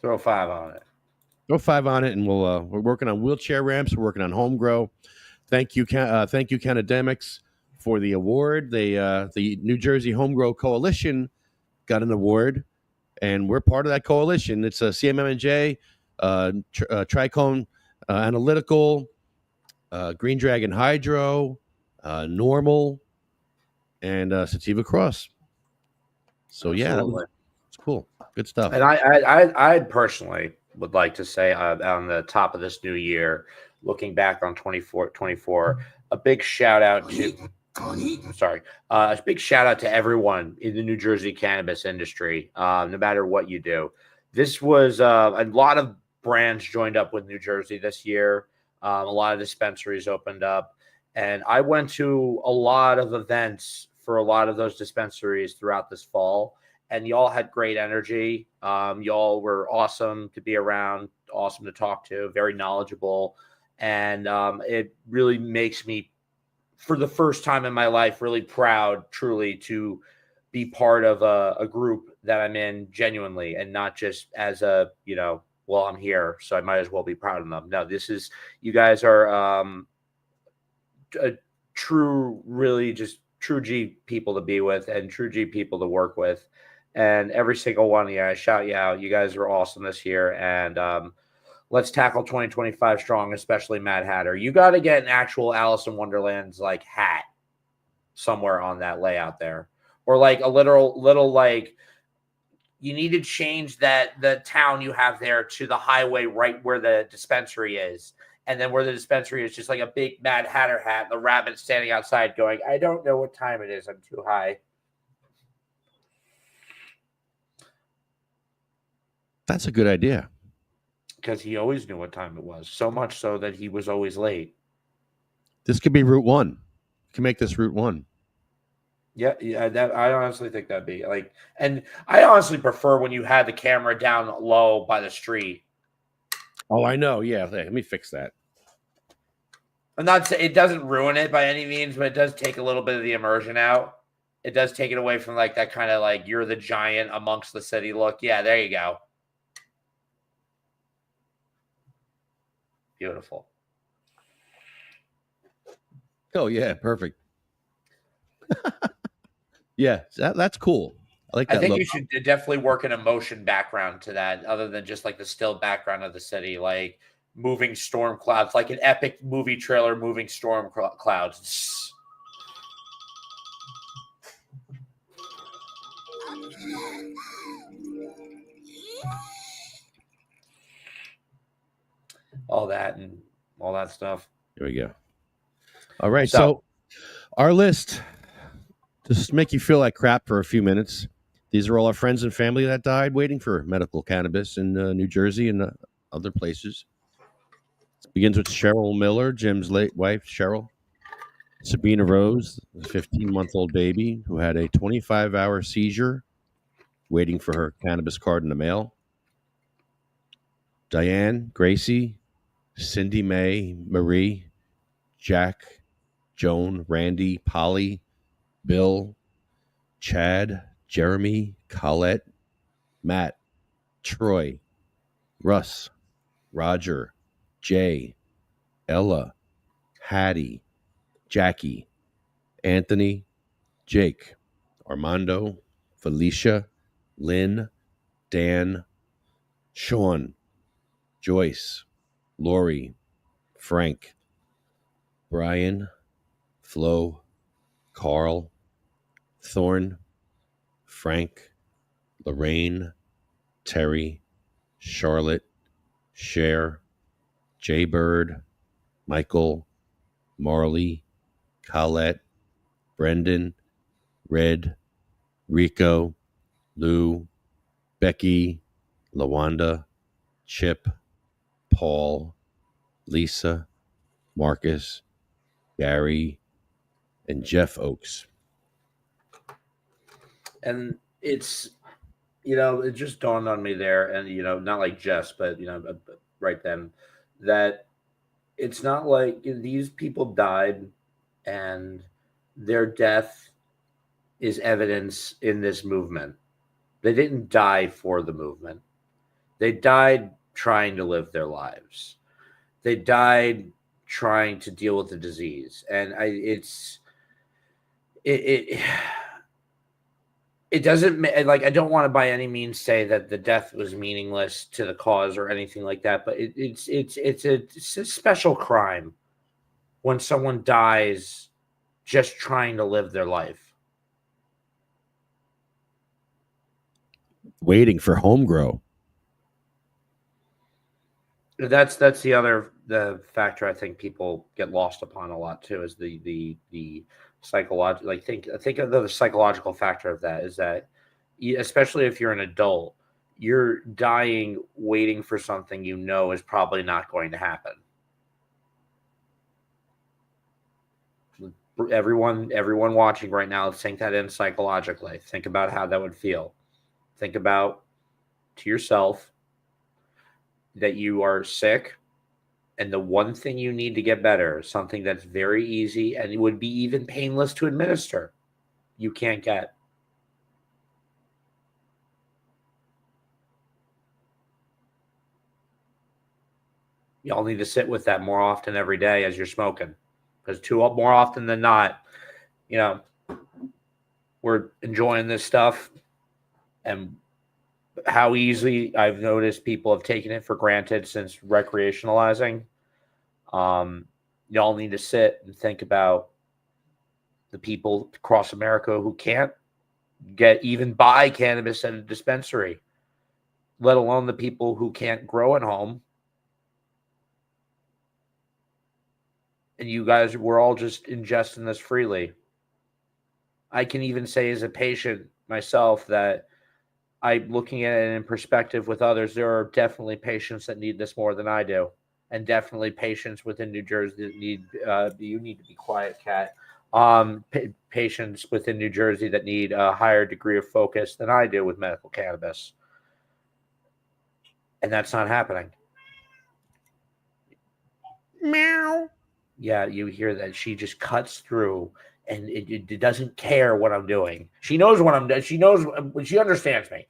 Throw 5 on it. Throw 5 on it, and we're working on wheelchair ramps. We're working on home grow. Thank you, Canademics, for the award. The New Jersey Home Grow Coalition got an award, and we're part of that coalition. It's a CMMNJ, Trichome Analytical, Green Dragon Hydro, Normal, and Sativa Cross. So yeah, it's cool. Good stuff. And I personally would like to say on the top of this new year, looking back on 24, a big shout out to a big shout out to everyone in the New Jersey cannabis industry, no matter what you do. This was a lot of brands joined up with New Jersey this year. A lot of dispensaries opened up, and I went to a lot of events for a lot of those dispensaries throughout this fall. And y'all had great energy. Y'all were awesome to be around, awesome to talk to, very knowledgeable. And it really makes me, for the first time in my life, really proud, truly, to be part of a group that I'm in genuinely, and not just as a, well, I'm here, so I might as well be proud of them. No, you guys are a true, really just true G people to be with and true G people to work with. And every single one of you, I shout you out. You guys are awesome this year. And let's tackle 2025 strong, especially Mad Hatter. You got to get an actual Alice in Wonderland's like hat somewhere on that layout there. Or like a little like, you need to change the town you have there to the highway right where the dispensary is. And then where the dispensary is just like a big Mad Hatter hat, and the rabbit standing outside going, I don't know what time it is. I'm too high. That's a good idea. Because he always knew what time it was. So much so that he was always late. This could be Route 1. You can make this Route 1. Yeah, I honestly think that'd be like, and I honestly prefer when you had the camera down low by the street. Oh, I know. Yeah, let me fix that. I'm not saying it doesn't ruin it by any means, but it does take a little bit of the immersion out. It does take it away from like that kind of like you're the giant amongst the city look. Yeah, there you go. Beautiful. Oh yeah, perfect. Yeah, that's cool. I like that. I think look. you should definitely work an emotion background to that, other than just like the still background of the city, like moving storm clouds, like an epic movie trailer, moving storm clouds. All that and all that stuff. Here we go. All right, so our list, just to make you feel like crap for a few minutes. These are all our friends and family that died waiting for medical cannabis in New Jersey and other places. It begins with Cheryl Miller, Jim's late wife, Cheryl. Sabina Rose, a 15-month-old baby who had a 25-hour seizure waiting for her cannabis card in the mail. Diane, Gracie, Cindy Mae, Marie, Jack, Joan, Randy, Polly, Bill, Chad, Jeremy, Colette, Matt, Troy, Russ, Roger, Jay, Ella, Hattie, Jackie, Anthony, Jake, Armando, Felicia, Lynn, Dan, Sean, Joyce, Lori, Frank, Brian, Flo, Carl, Thorne, Frank, Lorraine, Terry, Charlotte, Cher, Jay Bird, Michael, Marley, Colette, Brendan, Red, Rico, Lou, Becky, Lawanda, Chip, Paul, Lisa, Marcus, Gary, and Jeff Oakes. And it's, it just dawned on me there, and not like Jess, but right then, that it's not like these people died and their death is evidence in this movement. They didn't die for the movement. They died trying to live their lives. They died trying to deal with the disease. And it doesn't, like, I don't want to by any means say that the death was meaningless to the cause or anything like that, but it's a special crime when someone dies just trying to live their life. Waiting for home grow. That's the factor I think people get lost upon a lot too, is the psychological, like think of the psychological factor of that, is that especially if you're an adult, you're dying waiting for something is probably not going to happen. Everyone watching right now, think that in psychologically. Think about how that would feel. Think about to yourself that you are sick, and the one thing you need to get better is something that's very easy and it would be even painless to administer. You can't get. Y'all need to sit with that more often every day as you're smoking, because more often than not, we're enjoying this stuff, and how easily I've noticed people have taken it for granted since recreationalizing. Y'all need to sit and think about the people across America who can't even buy cannabis at a dispensary, let alone the people who can't grow at home. And you guys, we're all just ingesting this freely. I can even say as a patient myself that I'm looking at it in perspective with others. There are definitely patients that need this more than I do, and definitely patients within New Jersey that need. You need to be quiet, Kat. Patients within New Jersey that need a higher degree of focus than I do with medical cannabis, and that's not happening. Meow. Yeah, you hear that? She just cuts through. And it doesn't care what I'm doing. She knows what I'm doing. She knows. She understands me.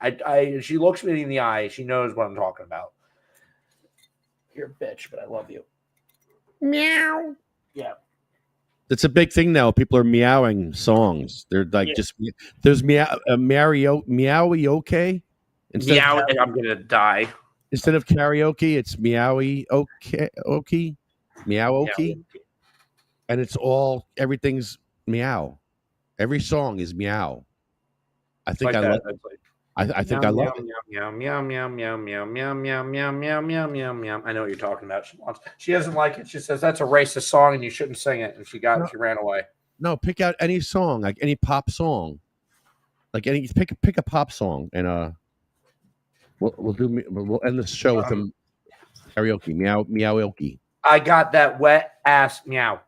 She looks me in the eye. She knows what I'm talking about. You're a bitch, but I love you. Meow. Yeah. It's a big thing now. People are meowing songs. They're like there's meowie-oke. Meow, and I'm gonna die. Instead of karaoke, it's meowie-oke. Meow-oke. And it's everything's meow. Every song is meow. I think I love it. I think I love it. Meow, meow, meow, meow, meow, meow, meow, meow, meow, meow, meow, meow. I know what you're talking about. She doesn't like it. She says that's a racist song and you shouldn't sing it. And she ran away. No, pick out any song, like any pop song. Like pick a pop song, and we'll end the show with them karaoke. Meowie-oke. I got that wet ass meow.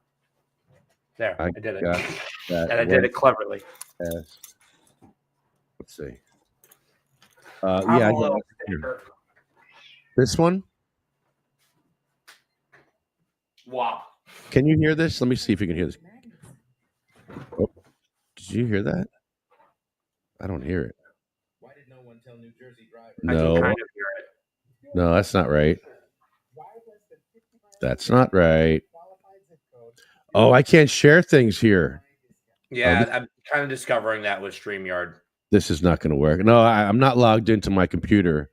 There, I did it. And I did it cleverly. Let's see. This one. Wow. Can you hear this? Let me see if you can hear this. Oh, did you hear that? I don't hear it. Why did no one tell New Jersey drivers? No. I can kind of hear it. No, that's not right. That's not right. Oh, I can't share things here. Yeah, I'm kind of discovering that with StreamYard. This is not going to work. No, I'm not logged into my computer,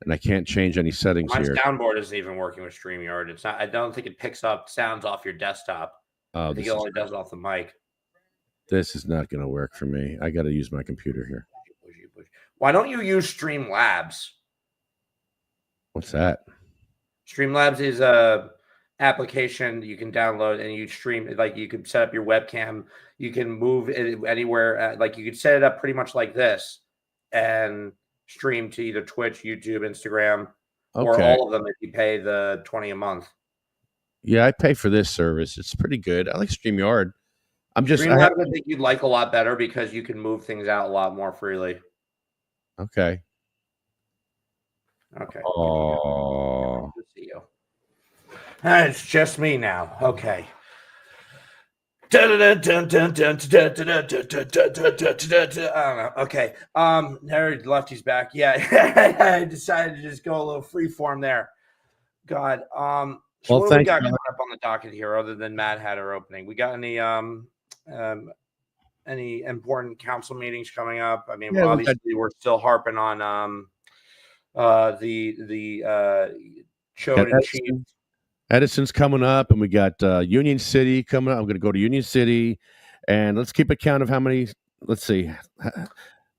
and I can't change any settings My here. soundboard isn't even working with StreamYard. It's not. I don't think it picks up sounds off your desktop. I think it only does it off the mic. This is not going to work for me. I got to use my computer here. Why don't you use Streamlabs? What's that? Streamlabs is a application you can download and you stream. Like you could set up your webcam. You can move it anywhere. Like you could set it up pretty much like this and stream to either Twitch, YouTube, Instagram, or all of them if you pay the $20 a month. Yeah, I pay for this service. It's pretty good. I like StreamYard. Streamlabs, I think you'd like a lot better because you can move things out a lot more freely. Okay. Okay. Oh. Good to see you. It's just me now. Okay. I don't know. Okay. There, Lefty's back. Yeah. I decided to just go a little freeform there. God. So what do we got coming up on the docket here other than Mad Hatter opening? We got any important council meetings coming up? I mean, obviously we're still harping on the Chode and Chief. Edison's coming up, and we got Union City coming up. I'm going to go to Union City, and let's keep a count of how many. Let's see.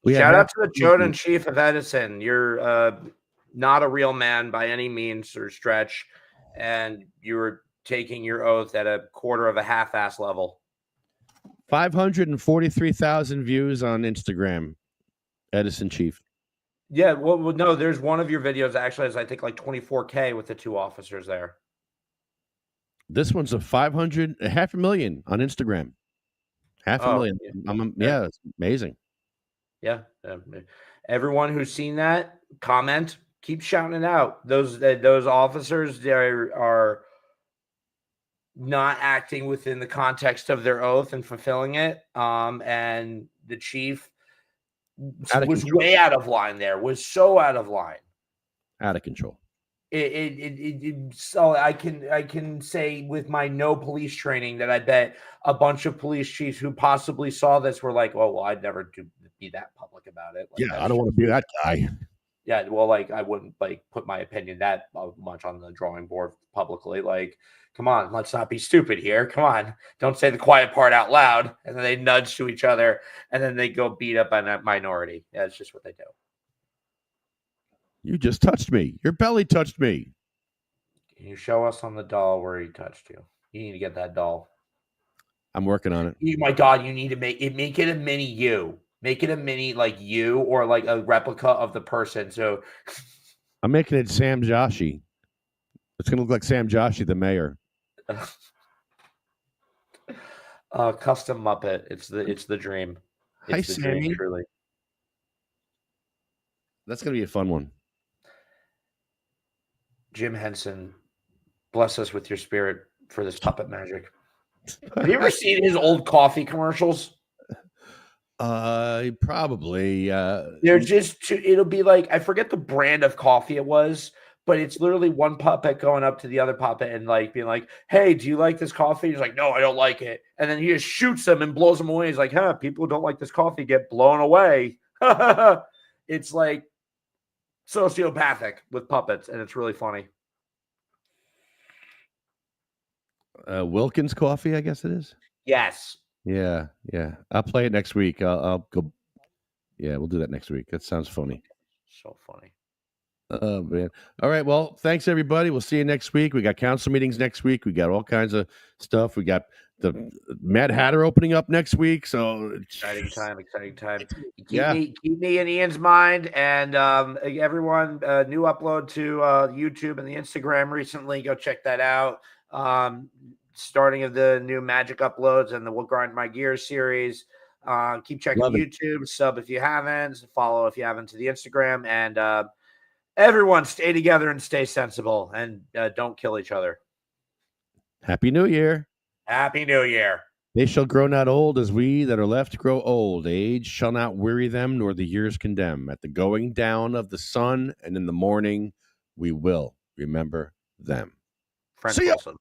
Shout out to the Chode and Chief of Edison. You're not a real man by any means or stretch, and you were taking your oath at a quarter of a half-ass level. 543,000 views on Instagram. Edison Chief. Yeah, well, no, there's one of your videos actually has I think like 24K with the two officers there. This one's a 500,000 on Instagram. 500,000. Yeah, it's amazing. Yeah. Everyone who's seen that, comment, keep shouting it out. Those officers, they are not acting within the context of their oath and fulfilling it. And the chief was way out of line there, was so out of line. Out of control. So I can say with my no police training that I bet a bunch of police chiefs who possibly saw this were like, oh, well, I'd never be that public about it. Like, yeah, I don't want to be that guy. Yeah, well, like I wouldn't like put my opinion that much on the drawing board publicly. Like, come on, let's not be stupid here. Come on, don't say the quiet part out loud. And then they nudge to each other, and then they go beat up on that minority. Yeah, it's just what they do. You just touched me. Your belly touched me. Can you show us on the doll where he touched you? You need to get that doll. I'm working on it. Oh my God, you need to make it a mini you. Make it a mini like you or like a replica of the person. So I'm making it Sam Joshi. It's going to look like Sam Joshi, the mayor. Custom Muppet. It's the dream. Hi, Sammy. Dream, truly. That's going to be a fun one. Jim Henson, bless us with your spirit for this puppet magic. Have you ever seen his old coffee commercials? Probably. They're just it'll be like I forget the brand of coffee it was, but it's literally one puppet going up to the other puppet and like being like, "Hey, do you like this coffee?" He's like, "No, I don't like it." And then he just shoots them and blows them away. He's like, "Huh, people who don't like this coffee get blown away." It's like sociopathic with puppets, and it's really funny. Wilkins Coffee, I guess it is. Yes. Yeah. I'll play it next week. I'll go. Yeah, we'll do that next week. That sounds funny. So funny. Oh man! All right. Well, thanks everybody. We'll see you next week. We got council meetings next week. We got all kinds of stuff. We got the Mad Hatter opening up next week. So exciting time. Keep me in Ian's mind, and everyone, new upload to YouTube and the Instagram recently. Go check that out. Starting of the new Magic uploads and the We'll Grind My Gears series. Keep checking YouTube. Sub if you haven't. Follow if you haven't to the Instagram. And everyone, stay together and stay sensible, and don't kill each other. Happy New Year. Happy New Year. They shall grow not old as we that are left grow old. Age shall not weary them, nor the years condemn. At the going down of the sun and in the morning, we will remember them. Frank Wilson.